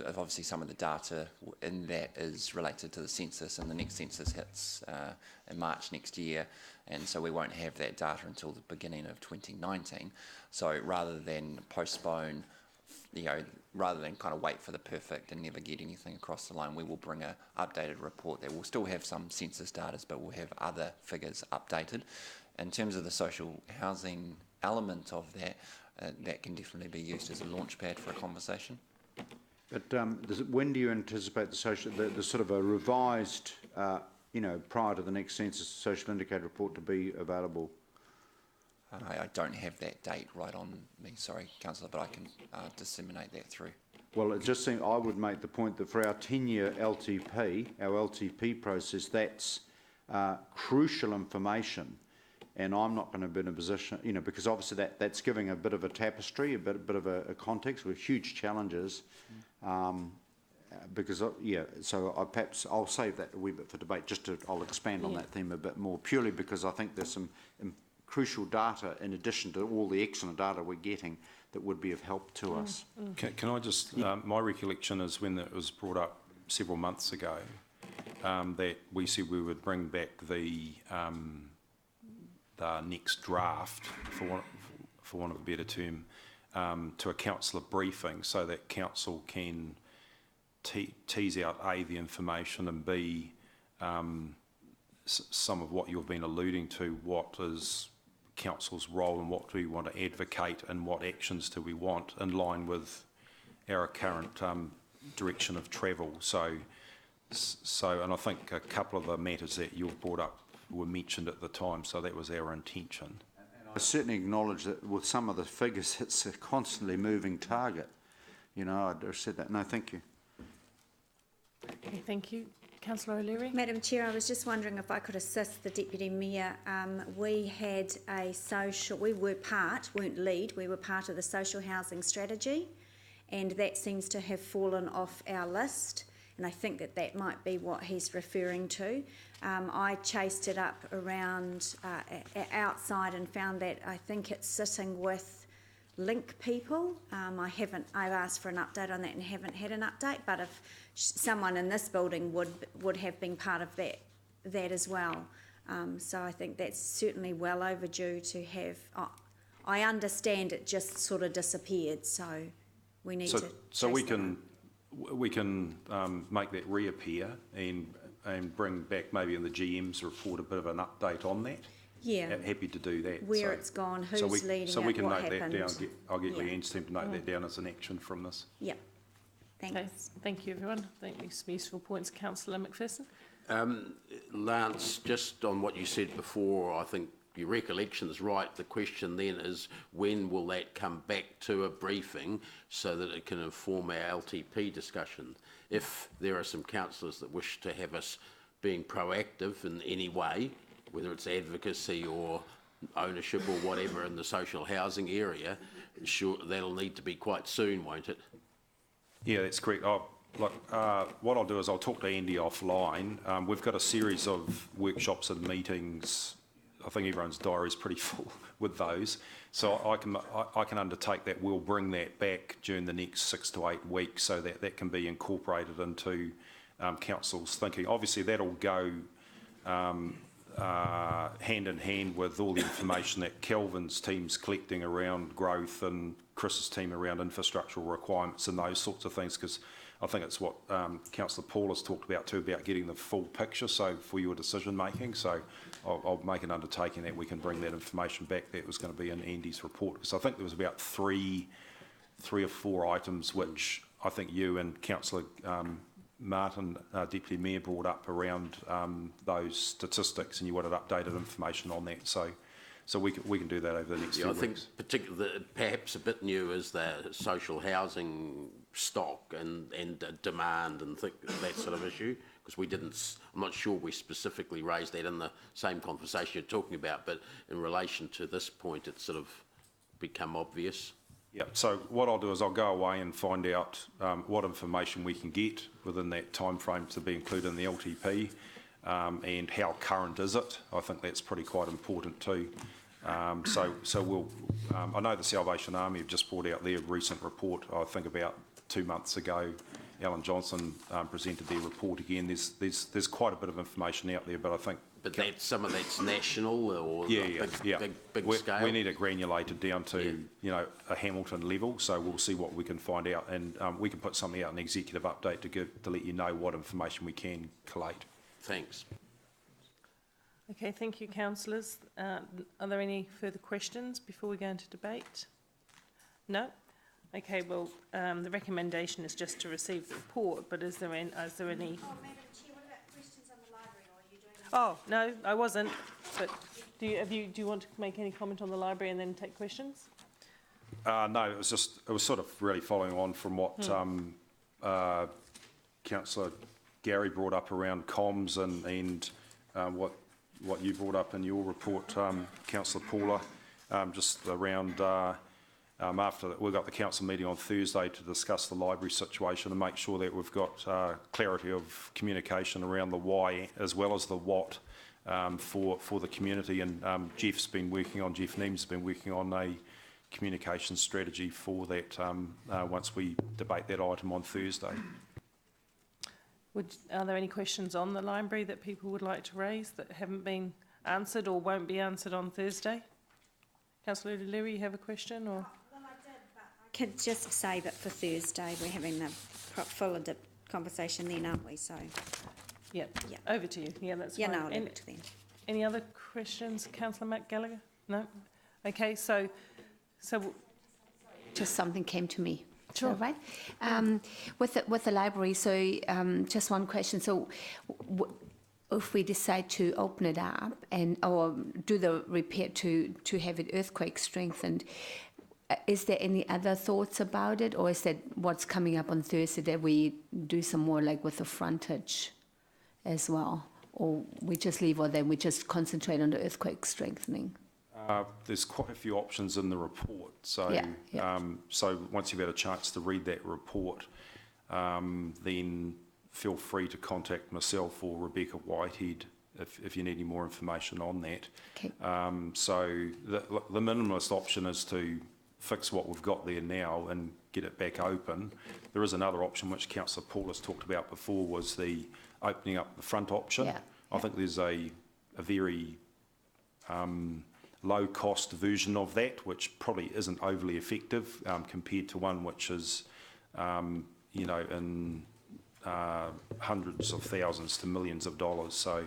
Obviously some of the data in that is related to the census, and the next census hits in March next year, and so we won't have that data until the beginning of 2019. So rather than postpone, rather than kind of wait for the perfect and never get anything across the line, we will bring an updated report that will still have some census data, but we'll have other figures updated. In terms of the social housing element of that, that can definitely be used as a launch pad for a conversation. But when do you anticipate the sort of a revised, prior to the next census social indicator report to be available? I don't have that date right on me, sorry, Councillor, but I can disseminate that through. Well, it just seems I would make the point that for our 10-year LTP, our LTP process, that's crucial information. And I'm not going to be in a position, because obviously that's giving a bit of a tapestry, a bit of a context with huge challenges. So perhaps I'll save that a wee bit for debate. I'll expand on that theme a bit more, purely because I think there's some crucial data in addition to all the excellent data we're getting that would be of help to us. Can I just, my recollection is when it was brought up several months ago, that we said we would bring back the next draft, for want of a better term, to a councillor briefing, so that council can tease out A, the information, and B, some of what you've been alluding to, what is council's role and what do we want to advocate and what actions do we want in line with our current direction of travel. So, and I think a couple of the matters that you've brought up were mentioned at the time, so that was our intention. And I certainly acknowledge that with some of the figures, it's a constantly moving target. I said that. No, thank you. Okay, thank you. Councillor O'Leary. Madam Chair, I was just wondering if I could assist the Deputy Mayor. We had a social, we were part of the social housing strategy, and that seems to have fallen off our list. And I think that might be what he's referring to. I chased it up around outside and found that I think it's sitting with Link people. I've asked for an update on that and haven't had an update, but if someone in this building would have been part of that as well. So I think that's certainly well overdue to have. I understand it just sort of disappeared, so we need to. So we can make that reappear and bring back maybe in the GM's report a bit of an update on that. Yeah. Happy to do that. Where it's gone, who's leading it, so we can what note happened. that down. I'll get Leanne's team to note that down as an action from this. Yep. Thanks. Okay, thank you, everyone. I think these some useful points. Councillor McPherson. Lance, just on what you said before, I think your recollection is right. The question then is, when will that come back to a briefing so that it can inform our LTP discussion? If there are some councillors that wish to have us being proactive in any way, whether it's advocacy or ownership or whatever in the social housing area, sure, that'll need to be quite soon, won't it? Yeah, that's correct. Look, what I'll do is I'll talk to Andy offline. We've got a series of workshops and meetings. I think everyone's diary is pretty full with those. So I can undertake that. We'll bring that back during the next 6 to 8 weeks so that that can be incorporated into council's thinking. Obviously, that'll go hand in hand with all the information that Kelvin's team's collecting around growth and Chris's team around infrastructural requirements and those sorts of things, because I think it's what Councillor Paul has talked about too, about getting the full picture, so for your decision making. So I'll make an undertaking that we can bring that information back. That was going to be in Andy's report, because I think there was about three or four items which I think you and Councillor Martin, Deputy Mayor, brought up around those statistics, and you wanted updated information on that. So we can do that over the next few weeks. I think particularly perhaps a bit new is the social housing stock and demand and that sort of issue, because we didn't. I'm not sure we specifically raised that in the same conversation you're talking about, but in relation to this point, it's sort of become obvious. Yeah, so what I'll do is I'll go away and find out what information we can get within that time frame to be included in the LTP, and how current is it. I think that's pretty quite important too. So we'll. I know the Salvation Army have just brought out their recent report. I think about 2 months ago, Alan Johnson presented their report again. There's quite a bit of information out there, but I think. But some of that's national or big scale? We need it granulated down to a Hamilton level, so we'll see what we can find out, and we can put something out in the executive update to let you know what information we can collate. Thanks. Okay, thank you, councillors. Are there any further questions before we go into debate? No? Okay, well, the recommendation is just to receive the report, but is there any... Oh, Madam Chair, what about questions on the library, or are you doing... Oh, no, I wasn't, but do you want to make any comment on the library and then take questions? No, it was sort of really following on from what Councillor Gary brought up around comms and what you brought up in your report, Councillor Paula, just around after that, we've got the council meeting on Thursday to discuss the library situation and make sure that we've got clarity of communication around the why as well as the what for the community. And Jeff Neem's been working on a communication strategy for that once we debate that item on Thursday. Are there any questions on the library that people would like to raise that haven't been answered or won't be answered on Thursday? Councillor Leary, you have a question? Or? Well, I did, but I could just save it for Thursday. We're having the full conversation then, aren't we? So. Yep. Over to you. Yeah, that's fine. fine. No, I'll leave it to them. Any other questions, Councillor Matt Gallagher? No. Okay, so just something came to me. Sure. Right. With the library, so just one question. So if we decide to open it up or do the repair to have it earthquake strengthened, is there any other thoughts about it, or is that what's coming up on Thursday that we do some more like with the frontage as well, or we just leave, or then we just concentrate on the earthquake strengthening? There's quite a few options in the report, so so once you've had a chance to read that report, then feel free to contact myself or Rebecca Whitehead if you need any more information on that. Okay. So the minimalist option is to fix what we've got there now and get it back open. There is another option which Councillor Paul has talked about before, was the opening up the front option. I think there's a very low-cost version of that, which probably isn't overly effective compared to one which is, in hundreds of thousands to millions of dollars. So,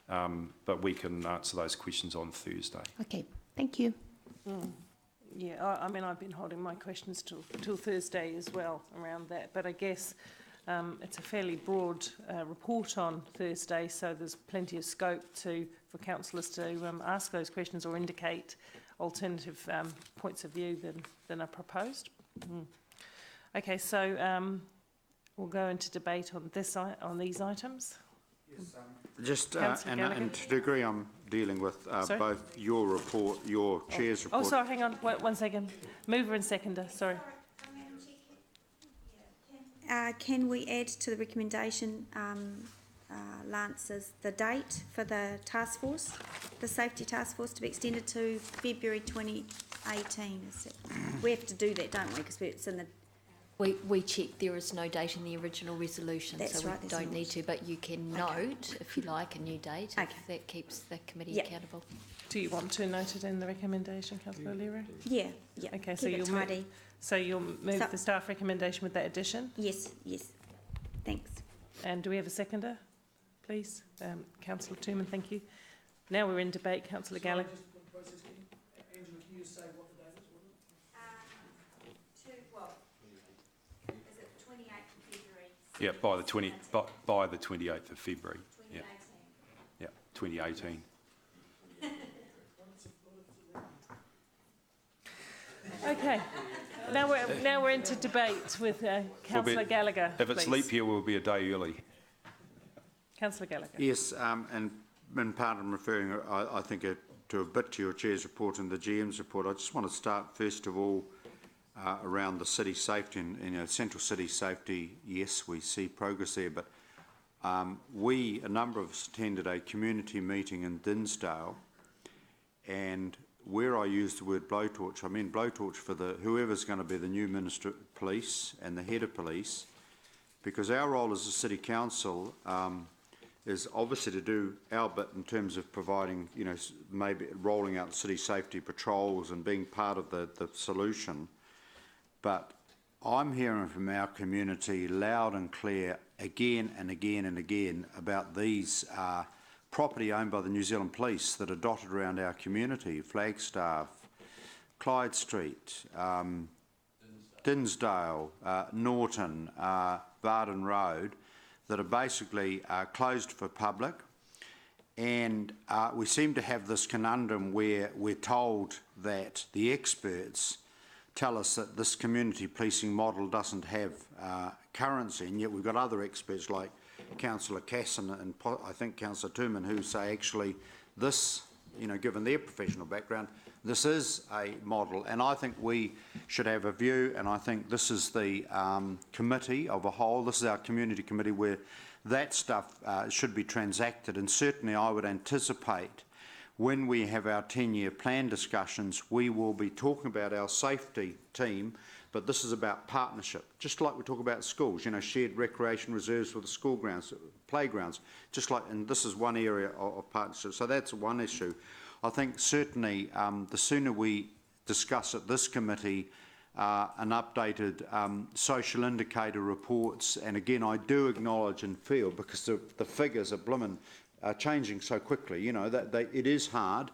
but we can answer those questions on Thursday. Okay, thank you. Yeah, I mean, I've been holding my questions till Thursday as well around that, but I guess it's a fairly broad report on Thursday, so there's plenty of scope for councillors to ask those questions or indicate alternative points of view than are proposed. Okay, so we'll go into debate on these items. Yes, and to the degree I'm dealing with both your report, your chair's report. Oh, sorry, hang on, wait 1 second. Mover and seconder, sorry. can we add to the recommendation, Lance's, the date for the task force, the safety task force, to be extended to February 2018? We have to do that, don't we? Because it's in the... We checked, there is no date in the original resolution, That's so right, we there's don't not. need to, but you can note, if you like, a new date, Okay. if that keeps the committee Yep. accountable. Do you want to note it in the recommendation, Councillor O'Leary? Yeah. Okay, Keep it tidy. So you'll move the staff recommendation with that addition? Yes. Thanks. And do we have a seconder, please? Councillor Toomey, thank you. Now we're in debate. Councillor Gallagher. Yeah, by the 28th of February. Yeah. Yeah, 2018. Okay. Now we're into debate with Councillor Gallagher. If it's please. leap year, we'll be a day early. Councillor Gallagher. Yes, and in part I'm referring, I think, to a bit to your Chair's report and the GM's report. I just want to start first of all around the city safety and central city safety. Yes, we see progress there, but a number of us attended a community meeting in Dinsdale, and where I used the word blowtorch, I mean blowtorch for whoever's going to be the new Minister of Police and the head of police, because our role as a City Council is obviously to do our bit in terms of providing, maybe rolling out city safety patrols and being part of the solution. But I'm hearing from our community loud and clear again and again and again about these property owned by the New Zealand Police that are dotted around our community, Flagstaff, Clyde Street, Dinsdale, Norton, Varden Road, that are basically closed for public. And we seem to have this conundrum where we're told that the experts tell us that this community policing model doesn't have currency, and yet we've got other experts like Councillor Casson and I think Councillor Toomey who say actually this, given their professional background, this is a model. And I think we should have a view, and I think this is the committee of a whole, this is our community committee where that stuff should be transacted. And certainly I would anticipate when we have our 10-year plan discussions, we will be talking about our safety team, but this is about partnership. Just like we talk about schools, shared recreation reserves for the school grounds, playgrounds, and this is one area of partnership. So that's one issue. I think certainly the sooner we discuss at this committee an updated social indicator reports, and again I do acknowledge and feel, because the figures are changing so quickly, it is hard,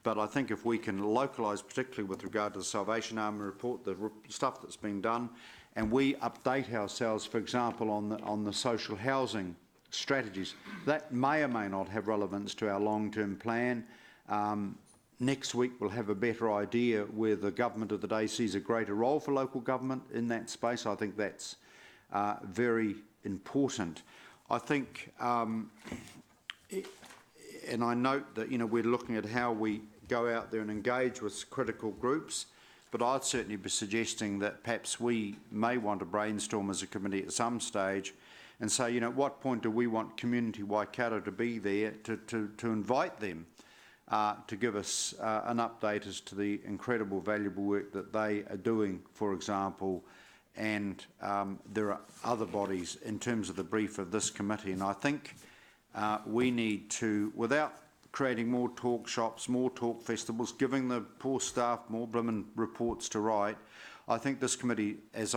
but I think if we can localise, particularly with regard to the Salvation Army report, the stuff that's been done, and we update ourselves, for example, on the social housing strategies, that may or may not have relevance to our long-term plan. Next week we'll have a better idea where the government of the day sees a greater role for local government in that space. I think that's very important. I think and I note that we're looking at how we go out there and engage with critical groups, but I'd certainly be suggesting that perhaps we may want to brainstorm as a committee at some stage and say, at what point do we want Community Waikato to be there to invite them to give us an update as to the incredible, valuable work that they are doing, for example, and there are other bodies in terms of the brief of this committee. And I think we need to, without creating more talk shops, more talk festivals, giving the poor staff more blooming reports to write, I think this committee, as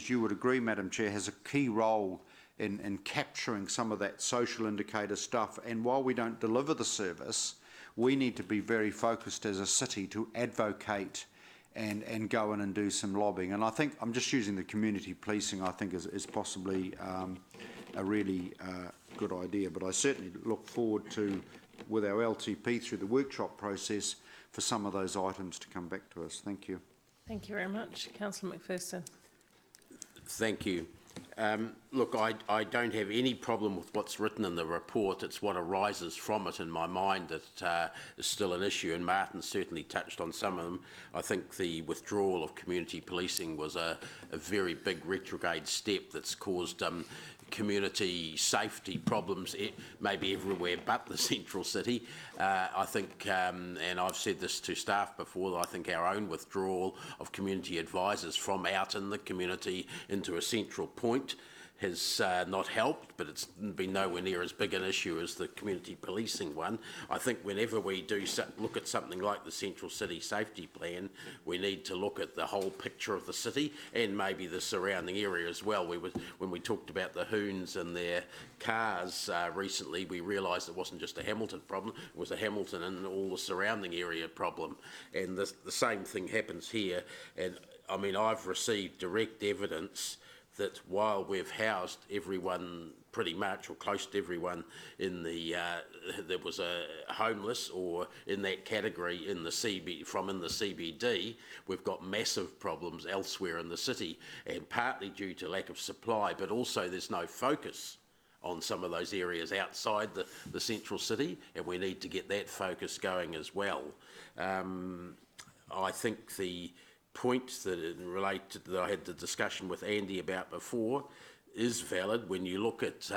you would agree, Madam Chair, has a key role in capturing some of that social indicator stuff. And while we don't deliver the service, we need to be very focused as a city to advocate and go in and do some lobbying. And I think, I'm just using the community policing, I think is possibly a really good idea. But I certainly look forward to, with our LTP through the workshop process, for some of those items to come back to us. Thank you. Thank you very much. Councillor McPherson. Thank you. Look, I don't have any problem with what's written in the report. It's what arises from it in my mind that is still an issue, and Martin certainly touched on some of them. I think the withdrawal of community policing was a very big retrograde step that's caused community safety problems maybe everywhere but the central city. I think, and I've said this to staff before, I think our own withdrawal of community advisors from out in the community into a central point has not helped, but it's been nowhere near as big an issue as the community policing one. I think whenever we do look at something like the Central City Safety Plan, we need to look at the whole picture of the city and maybe the surrounding area as well. When we talked about the Hoons and their cars recently, we realised it wasn't just a Hamilton problem, it was a Hamilton and all the surrounding area problem. And the same thing happens here. And I mean, I've received direct evidence that while we've housed everyone pretty much, or close to everyone in the that was a homeless or in that category in the CBD, we've got massive problems elsewhere in the city, and partly due to lack of supply, but also there's no focus on some of those areas outside the central city, and we need to get that focus going as well. I think the point that I had the discussion with Andy about before is valid. When you look at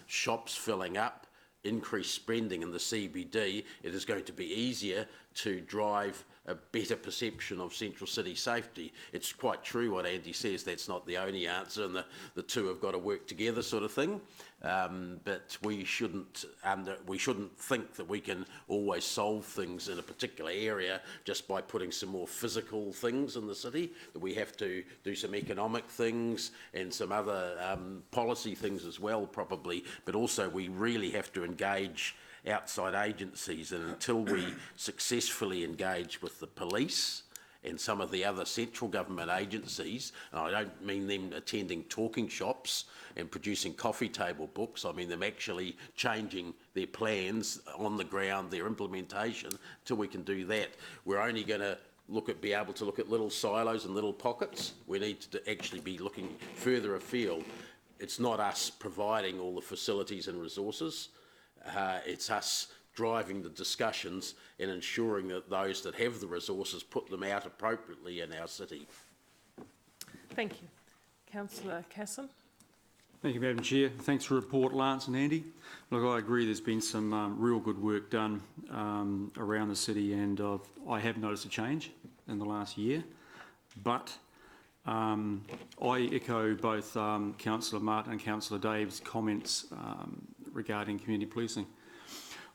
shops filling up, increased spending in the CBD, it is going to be easier to drive a better perception of central city safety. It's quite true what Andy says, that's not the only answer, and the two have got to work together sort of thing. But we shouldn't think that we can always solve things in a particular area just by putting some more physical things in the city. That we have to do some economic things and some other policy things as well, probably. But also we really have to engage outside agencies, and until we successfully engage with the police and some of the other central government agencies, and I don't mean them attending talking shops and producing coffee table books, I mean them actually changing their plans on the ground, their implementation. Until we can do that, we're only going to be able to look at little silos and little pockets. We need to actually be looking further afield. It's not us providing all the facilities and resources. It's us driving the discussions and ensuring that those that have the resources put them out appropriately in our city. Thank you. Councillor Casson. Thank you, Madam Chair. Thanks for the report, Lance and Andy. Look, I agree there's been some real good work done around the city, and I have noticed a change in the last year. But I echo both Councillor Martin and Councillor Dave's comments regarding community policing.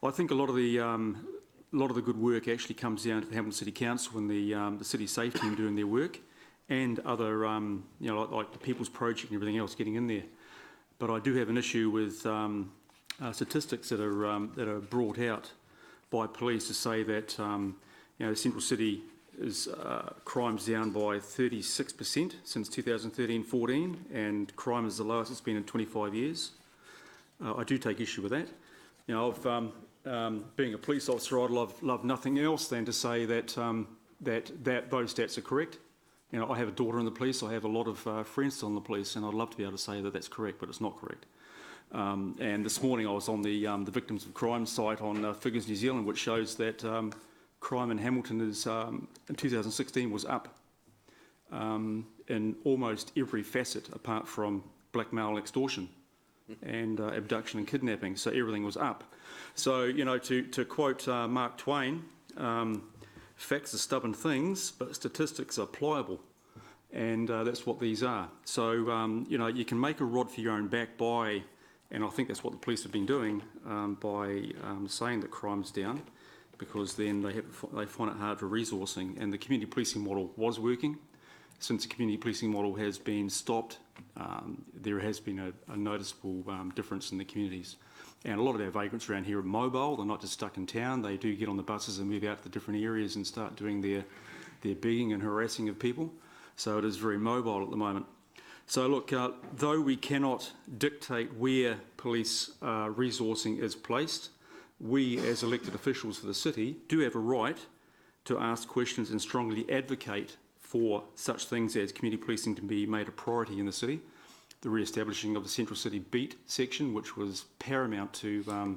I think a lot of the good work actually comes down to the Hamilton City Council and the city safety team doing their work, and other like the People's Project and everything else getting in there. But I do have an issue with statistics that are brought out by police to say that the central city is crime's down by 36% since 2013-14, and crime is the lowest it's been in 25 years. I do take issue with that. Being a police officer, I'd love nothing else than to say that those stats are correct. I have a daughter in the police. I have a lot of friends still in the police, and I'd love to be able to say that that's correct, but it's not correct. And this morning I was on the Victims of Crime site on Figures New Zealand, which shows that crime in Hamilton is in 2016 was up in almost every facet apart from blackmail and extortion and abduction and kidnapping. So everything was up. So, to quote Mark Twain, facts are stubborn things, but statistics are pliable. And that's what these are. So, you can make a rod for your own back by, and I think that's what the police have been doing, by saying that crime's down, because then they find it hard for resourcing. And the community policing model was working. Since the community policing model has been stopped, there has been a noticeable difference in the communities. And a lot of our vagrants around here are mobile. They're not just stuck in town. They do get on the buses and move out to the different areas and start doing their begging and harassing of people. So it is very mobile at the moment. So look, though we cannot dictate where police resourcing is placed, we as elected officials for the city do have a right to ask questions and strongly advocate for such things as community policing to be made a priority in the city. the re-establishing of the Central City Beat section, which was paramount to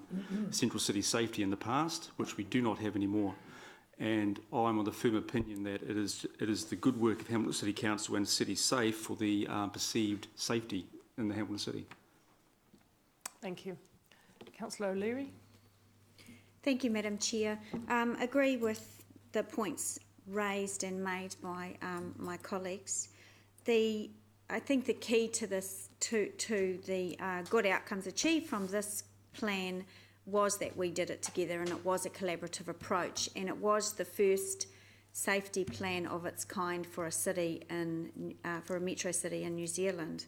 Central City safety in the past, which we do not have anymore. And I'm of the firm opinion that it is the good work of Hamilton City Council and City Safe for the perceived safety in the Hamilton City. Thank you. Councillor O'Leary. Thank you, Madam Chair. Agree with the points raised and made by my colleagues. I think the key to this, to the good outcomes achieved from this plan, was that we did it together, and it was a collaborative approach, and it was the first safety plan of its kind for a city for a metro city in New Zealand.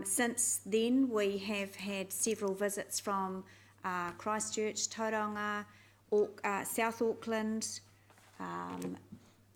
Since then, we have had several visits from Christchurch, Tauranga, South Auckland,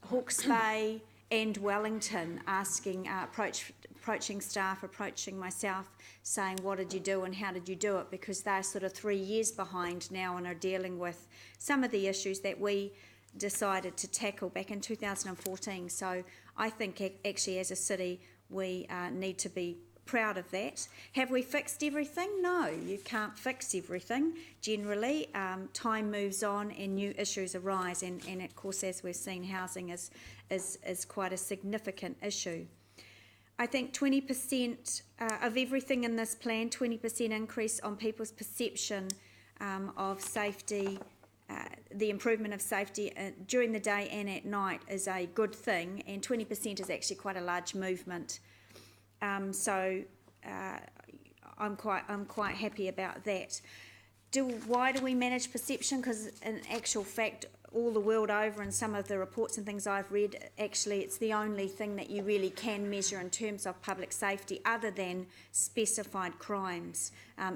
Hawke's Bay and Wellington, asking, approaching staff, approaching myself, saying, what did you do and how did you do it? Because they're sort of 3 years behind now and are dealing with some of the issues that we decided to tackle back in 2014. So I think actually as a city we need to be proud of that. Have we fixed everything? No, you can't fix everything. Generally, time moves on and new issues arise, and of course, as we've seen, housing is quite a significant issue. I think 20% of everything in this plan, 20% increase on people's perception of safety, the improvement of safety during the day and at night is a good thing, and 20% is actually quite a large movement. So I'm quite happy about that. Why do we manage perception? Because in actual fact, all the world over, and some of the reports and things I've read, actually it's the only thing that you really can measure in terms of public safety, other than specified crimes,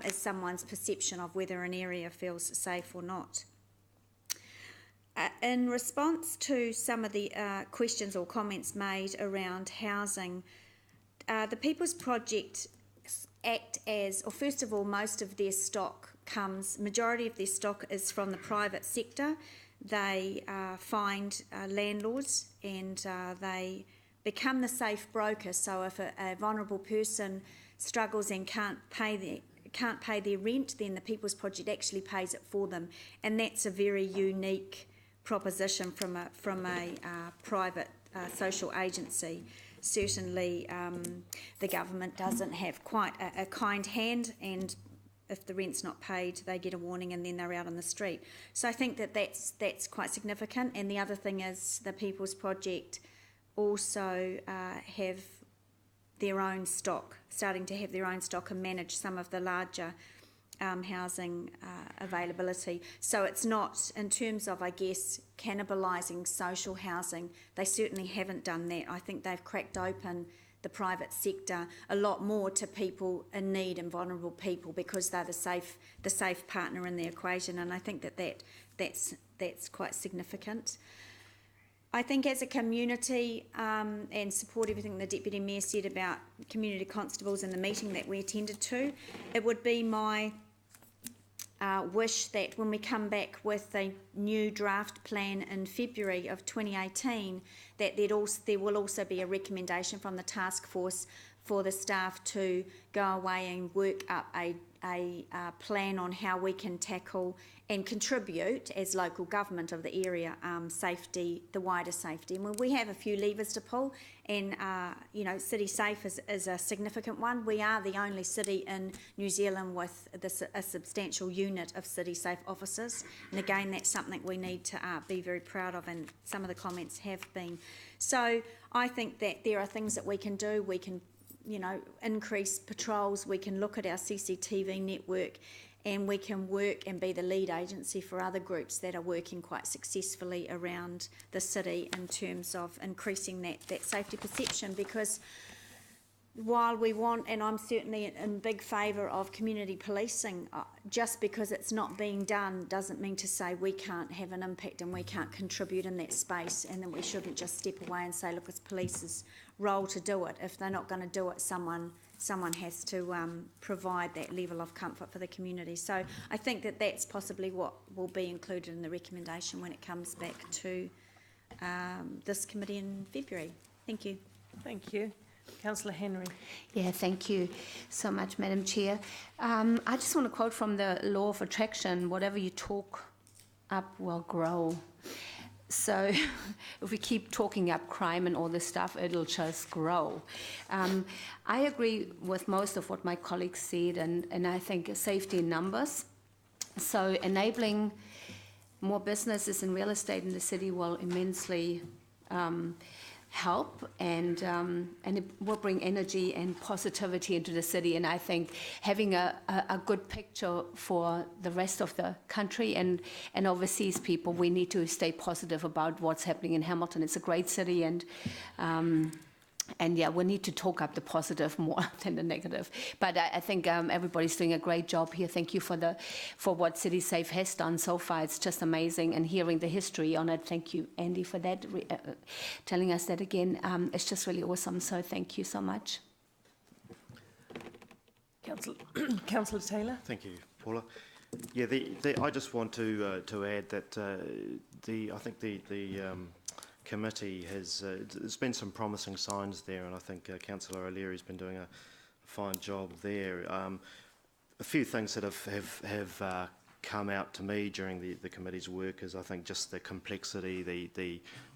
is someone's perception of whether an area feels safe or not. In response to some of the questions or comments made around housing, the People's Project act as, or first of all, most of their stock majority of their stock is from the private sector. They find landlords and they become the safe broker. So if a vulnerable person struggles and can't pay their rent, then the People's Project actually pays it for them, and that's a very unique proposition from a private social agency. Certainly the government doesn't have quite a kind hand, and if the rent's not paid, they get a warning and then they're out on the street. So I think that's quite significant. And the other thing is the People's Project also have their own stock, starting to have their own stock and manage some of the larger housing availability. So it's not, in terms of, I guess, cannibalising social housing, they certainly haven't done that. I think they've cracked open the private sector a lot more to people in need and vulnerable people, because they're the safe partner in the equation, and I think that's quite significant. I think as a community, and support everything the Deputy Mayor said about community constables in the meeting that we attended to, it would be my wish that when we come back with a new draft plan in February of 2018, that there will also be a recommendation from the task force for the staff to go away and work up a plan on how we can tackle and contribute as local government of the area safety, the wider safety. And we have a few levers to pull, and City Safe is a significant one. We are the only city in New Zealand with a substantial unit of City Safe officers, and again that's something we need to be very proud of, and some of the comments have been. So I think that there are things that we can do. We can increase patrols, we can look at our CCTV network, and we can work and be the lead agency for other groups that are working quite successfully around the city in terms of increasing that safety perception. Because while we want, and I'm certainly in big favour of community policing, just because it's not being done doesn't mean to say we can't have an impact and we can't contribute in that space, and that we shouldn't just step away and say, look, it's police's role to do it. If they're not going to do it, someone has to provide that level of comfort for the community. So I think that that's possibly what will be included in the recommendation when it comes back to this committee in February. Thank you. Thank you. Councillor Henry. Yeah, thank you so much, Madam Chair. I just want to quote from the law of attraction: whatever you talk up will grow. So if we keep talking up crime and all this stuff, it'll just grow. I agree with most of what my colleagues said, and I think safety in numbers. So enabling more businesses in real estate in the city will immensely help, and it will bring energy and positivity into the city. And I think having a good picture for the rest of the country and overseas people, we need to stay positive about what's happening in Hamilton. It's a great city, and yeah, we need to talk up the positive more than the negative. But I think everybody's doing a great job here. Thank you for what City Safe has done so far. It's just amazing, and hearing the history on it. Thank you, Andy, for that, telling us that again. It's just really awesome. So thank you so much. Councillor Taylor. Thank you, Paula. Yeah, I just want to add that I think the committee there's been some promising signs there, and I think Councillor O'Leary's been doing a fine job there. A few things that have come out to me during the committee's work is, I think, just the complexity,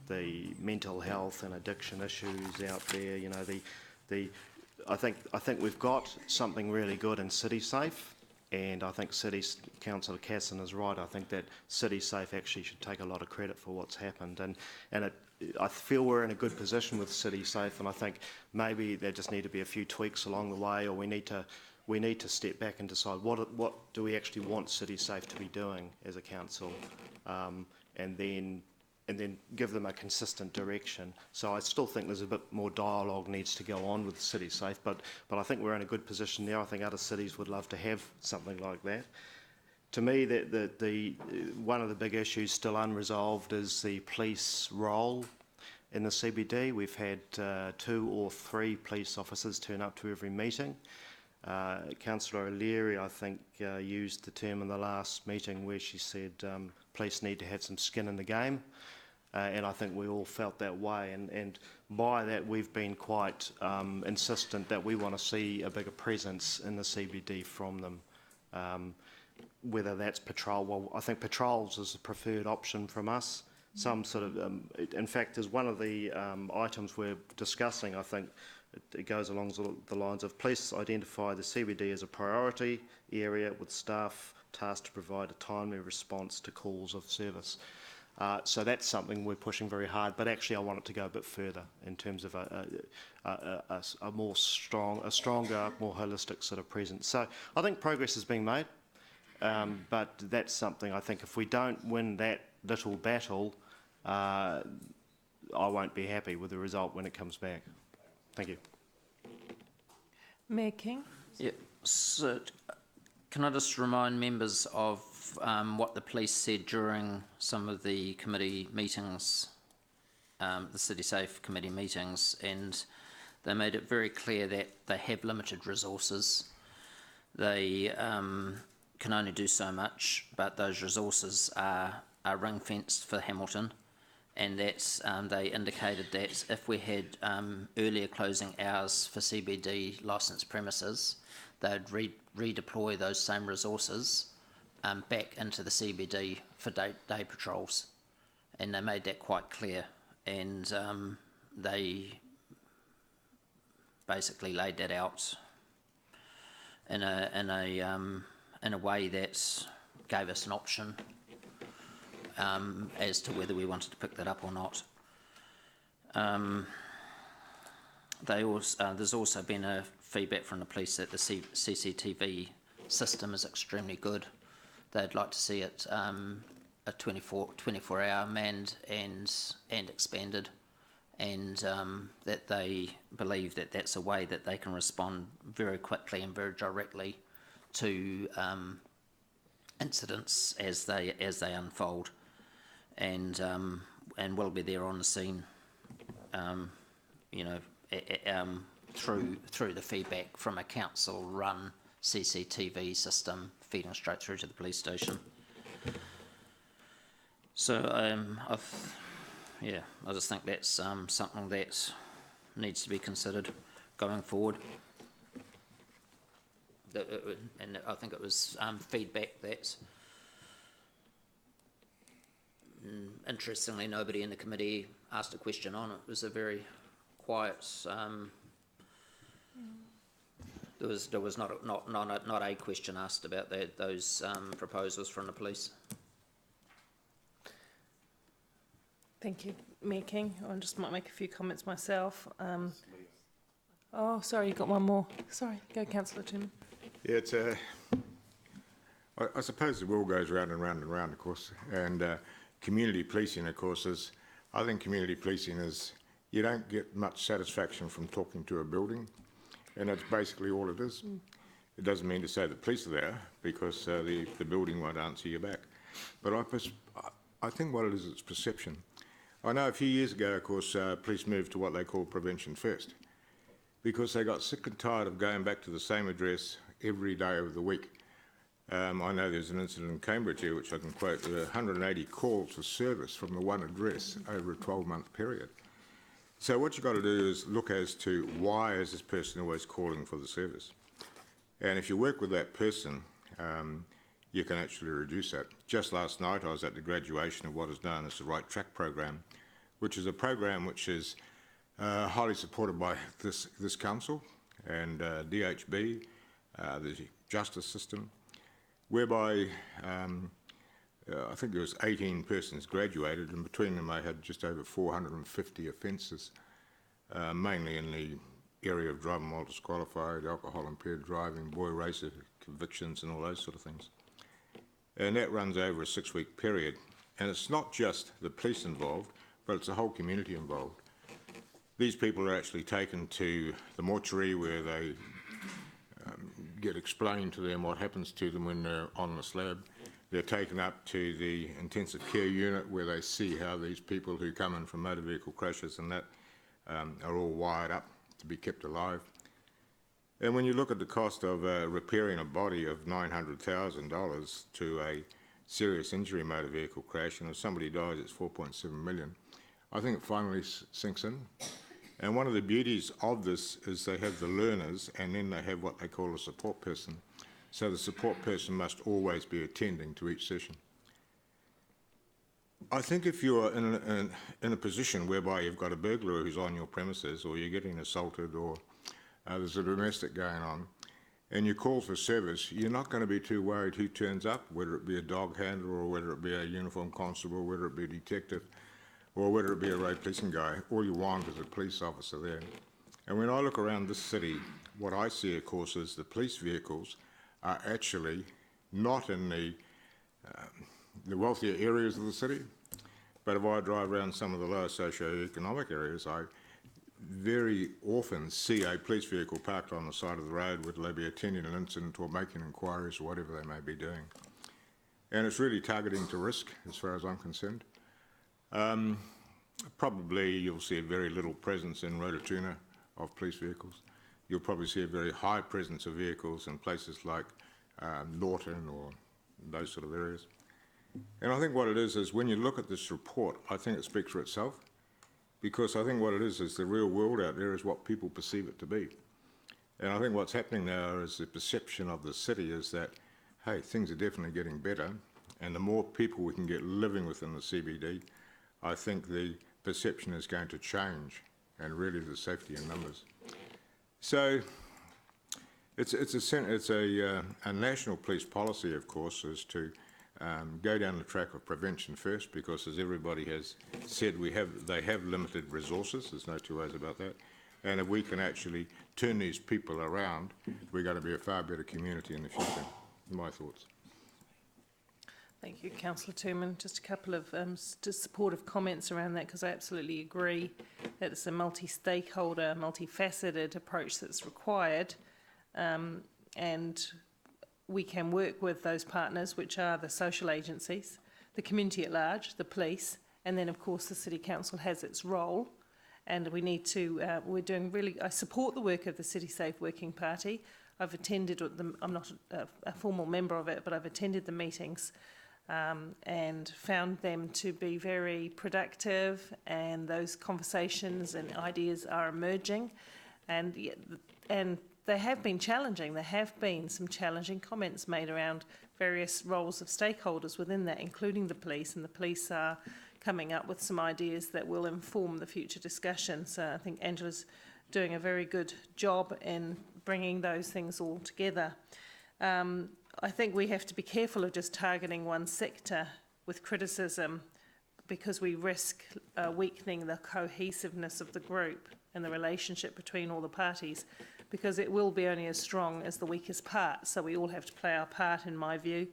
the mental health and addiction issues out there. You know, I think we've got something really good in City Safe. And I think Councillor Casson is right. I think that City Safe actually should take a lot of credit for what's happened, and I feel we're in a good position with City Safe, and I think maybe there just need to be a few tweaks along the way, or we need to step back and decide what do we actually want City Safe to be doing as a council, and then give them a consistent direction. So I still think there's a bit more dialogue needs to go on with City Safe, but I think we're in a good position now. I think other cities would love to have something like that. To me, the one of the big issues still unresolved is the police role in the CBD. We've had 2 or 3 police officers turn up to every meeting. Councillor O'Leary, I think, used the term in the last meeting where she said police need to have some skin in the game. And I think we all felt that way, and by that we've been quite insistent that we want to see a bigger presence in the CBD from them, whether that's patrol. Well, I think patrols is the preferred option from us. Some sort of, in fact, as one of the items we're discussing, I think it goes along the lines of police identify the CBD as a priority area with staff tasked to provide a timely response to calls of service. So that's something we're pushing very hard, but actually I want it to go a bit further in terms of a stronger, more holistic sort of presence. So I think progress is being made, but that's something I think if we don't win that little battle, I won't be happy with the result when it comes back. Thank you. Mayor King. Yeah. So can I just remind members of what the police said during some of the committee meetings, the City Safe committee meetings, and they made it very clear that they have limited resources. They can only do so much, but those resources are ring-fenced for Hamilton, and that's they indicated that if we had earlier closing hours for CBD licensed premises, they'd redeploy those same resources back into the CBD for day patrols, and they made that quite clear, and they basically laid that out in a way that gave us an option as to whether we wanted to pick that up or not. There's also been a feedback from the police that the CCTV system is extremely good. They'd like to see it a 24-hour manned and expanded, and that they believe that that's a way that they can respond very quickly and very directly to incidents as they unfold, and will be there on the scene, through the feedback from a council-run CCTV system feeding straight through to the police station. So I just think that's something that needs to be considered. going forward. And I think it was feedback that, interestingly, nobody in the committee asked a question on. It was a very quiet. There was not a question asked about those proposals from the police. Thank you, Mayor King. I just might make a few comments myself. Oh, sorry, you got one more. Sorry, go, Councillor Tim. Yeah, it's I suppose the wheel goes round and round and round, of course, and community policing, of course, is, I think community policing is, you don't get much satisfaction from talking to a building, and that's basically all it is. It doesn't mean to say the police are there, because the building won't answer you back. But I think what it is, it's perception. I know a few years ago, of course, police moved to what they call prevention first, because they got sick and tired of going back to the same address every day of the week. I know there's an incident in Cambridge here, which I can quote, 180 calls for service from the one address over a 12-month period. So what you've got to do is look as to why is this person always calling for the service. And if you work with that person, you can actually reduce that. Just last night I was at the graduation of what is known as the Right Track program, which is a program which is highly supported by this council and DHB, the justice system, whereby I think there was 18 persons graduated, and between them they had just over 450 offences, mainly in the area of driving while disqualified, alcohol impaired driving, boy racer convictions and all those sort of things. And that runs over a 6-week period. And it's not just the police involved, but it's the whole community involved. These people are actually taken to the mortuary where they get explained to them what happens to them when they're on the slab. They're taken up to the intensive care unit where they see how these people who come in from motor vehicle crashes and that are all wired up to be kept alive. And when you look at the cost of repairing a body of $900,000 to a serious injury motor vehicle crash, and if somebody dies it's 4.7 million, I think it finally sinks in. And one of the beauties of this is they have the learners and then they have what they call a support person. So the support person must always be attending to each session. I think if you're in a position whereby you've got a burglar who's on your premises, or you're getting assaulted, or there's a domestic going on, and you call for service, you're not going to be too worried who turns up, whether it be a dog handler or whether it be a uniformed constable, whether it be a detective, or whether it be a road policing guy. All you want is a police officer there. And when I look around this city, what I see, of course, is the police vehicles are actually not in the wealthier areas of the city, but if I drive around some of the lower socio-economic areas, I very often see a police vehicle parked on the side of the road, whether they be attending an incident or making inquiries or whatever they may be doing. And it's really targeting to risk, as far as I'm concerned. Probably you'll see a very little presence in Rototuna of police vehicles. You'll probably see a very high presence of vehicles in places like Norton or those sort of areas. And I think what it is when you look at this report, I think it speaks for itself, because I think what it is the real world out there is what people perceive it to be. And I think what's happening now is the perception of the city is that, hey, things are definitely getting better, and the more people we can get living within the CBD, I think the perception is going to change, and really the safety in numbers. So it's a national police policy, of course, is to go down the track of prevention first, because as everybody has said, they have limited resources. There's no two ways about that. And if we can actually turn these people around, we're going to be a far better community in the future. My thoughts. Thank you, Councillor Turman. Just a couple of supportive comments around that, because I absolutely agree that it's a multi-stakeholder, multifaceted approach that's required, and we can work with those partners, which are the social agencies, the community at large, the police, and then of course the City Council has its role, and we need to, I support the work of the City Safe Working Party. I've attended, I'm not a formal member of it, but I've attended the meetings and found them to be very productive, and those conversations and ideas are emerging. and they have been challenging. There have been some challenging comments made around various roles of stakeholders within that, including the police, and the police are coming up with some ideas that will inform the future discussion. So I think Angela's doing a very good job in bringing those things all together. I think we have to be careful of just targeting one sector with criticism, because we risk weakening the cohesiveness of the group and the relationship between all the parties, because it will be only as strong as the weakest part. So we all have to play our part, in my view.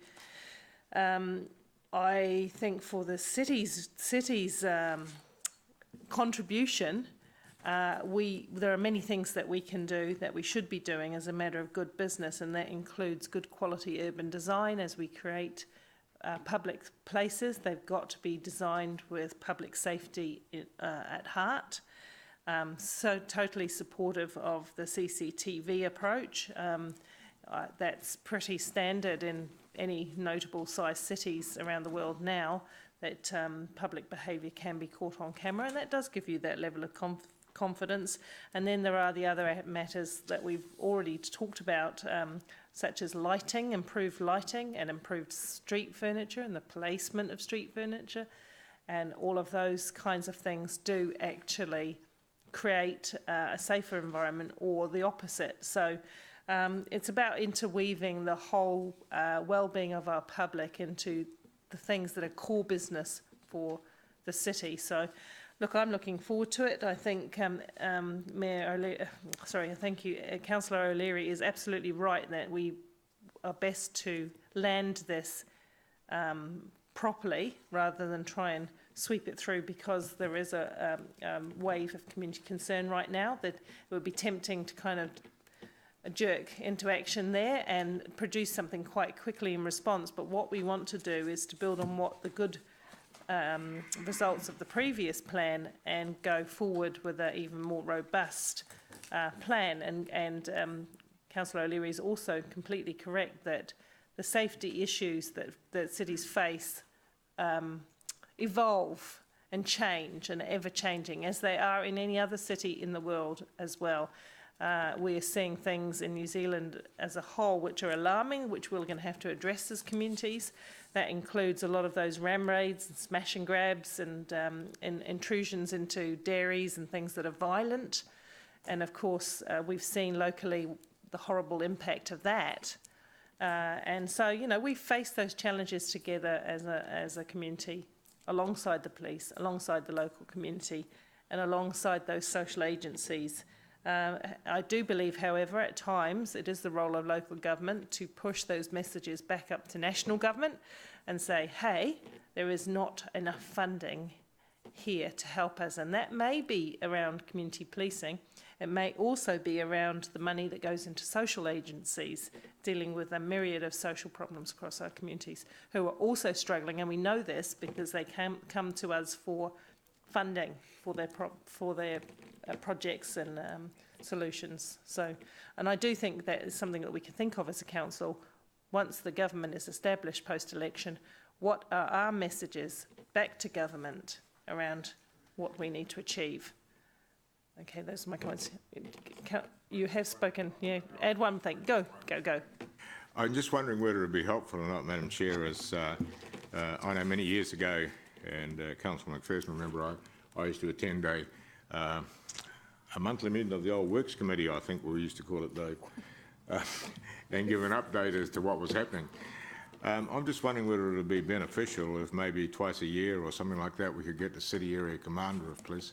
I think for the city's contribution, there are many things that we can do, that we should be doing as a matter of good business, and that includes good quality urban design. As we create public places, they've got to be designed with public safety at heart. So totally supportive of the CCTV approach. That's pretty standard in any notable sized cities around the world now, that public behaviour can be caught on camera, and that does give you that level of confidence. And then there are the other matters that we've already talked about, such as lighting, improved lighting and improved street furniture and the placement of street furniture, and all of those kinds of things do actually create a safer environment, or the opposite. So it's about interweaving the whole well-being of our public into the things that are core business for the city. So look, I'm looking forward to it. I think Councillor O'Leary is absolutely right that we are best to land this properly rather than try and sweep it through, because there is a wave of community concern right now that it would be tempting to kind of jerk into action there and produce something quite quickly in response. But what we want to do is to build on what the good results of the previous plan and go forward with an even more robust plan. And Councillor O'Leary is also completely correct that the safety issues that cities face evolve and change, and ever changing, as they are in any other city in the world as well. We are seeing things in New Zealand as a whole which are alarming, which we're going to have to address as communities. That includes a lot of those ram raids and smash and grabs and intrusions into dairies and things that are violent. And of course, we've seen locally the horrible impact of that. And so, you know, we face those challenges together as a community, alongside the police, alongside the local community, and alongside those social agencies. I do believe, however, at times it is the role of local government to push those messages back up to national government and say, hey, there is not enough funding here to help us. And that may be around community policing. It may also be around the money that goes into social agencies dealing with a myriad of social problems across our communities, who are also struggling. And we know this because they come to us for funding for their projects and solutions. So, and I do think that is something that we can think of as a council. Once the government is established post-election, what are our messages back to government around what we need to achieve? Okay, those are my comments. You have spoken. Yeah, add one thing. Go. I'm just wondering whether it would be helpful or not, Madam Chair, as I know many years ago, and Councillor McPherson, remember, I used to attend a monthly meeting of the Old Works Committee, I think we used to call it, though, and give an update as to what was happening. I'm just wondering whether it would be beneficial if maybe twice a year or something like that we could get the City Area Commander of Police,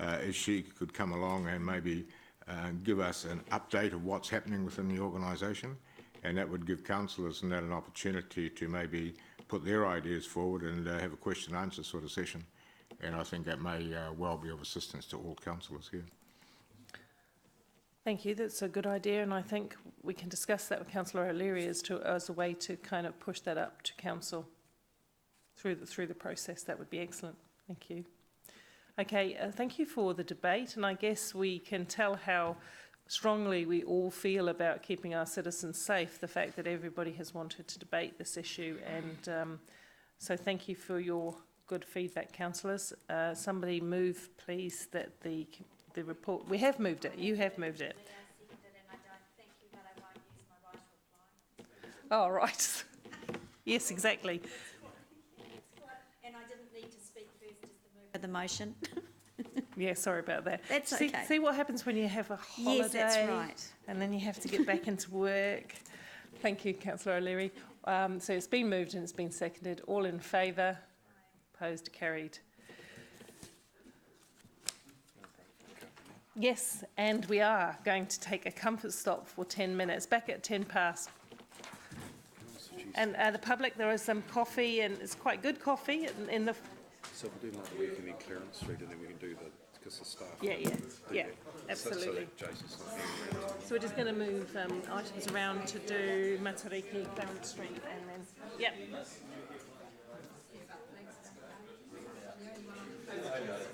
if she could come along and maybe give us an update of what's happening within the organisation, and that would give councillors and that an opportunity to maybe put their ideas forward and have a question and answer sort of session. And I think that may well be of assistance to all councillors here. Thank you. That's a good idea, and I think we can discuss that with Councillor O'Leary as a way to kind of push that up to council through the process. That would be excellent. Thank you. Okay, thank you for the debate, and I guess we can tell how strongly we all feel about keeping our citizens safe, the fact that everybody has wanted to debate this issue, and so thank you for your good feedback, councillors. Somebody move, please, that the the report. We have moved it. You have moved it. Oh, right. Yes, exactly. And I didn't need to speak first, just the move of the motion. Yeah, sorry about that. That's okay. See what happens when you have a holiday. Yes, that's right. And then you have to get back into work. Thank you, Councillor O'Leary. So it's been moved and it's been seconded. All in favour? Opposed? Carried. Yes, and we are going to take a comfort stop for 10 minutes. Back at 10 past. And the public, there is some coffee, and it's quite good coffee in the... So we'll do another week and then Clarence Street, and then we can do the, because the staff... Yeah, absolutely. So we're just going to move items around to do Matariki, Clarence Street, and then... Yep. Thank you very much.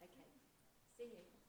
Okay, see you.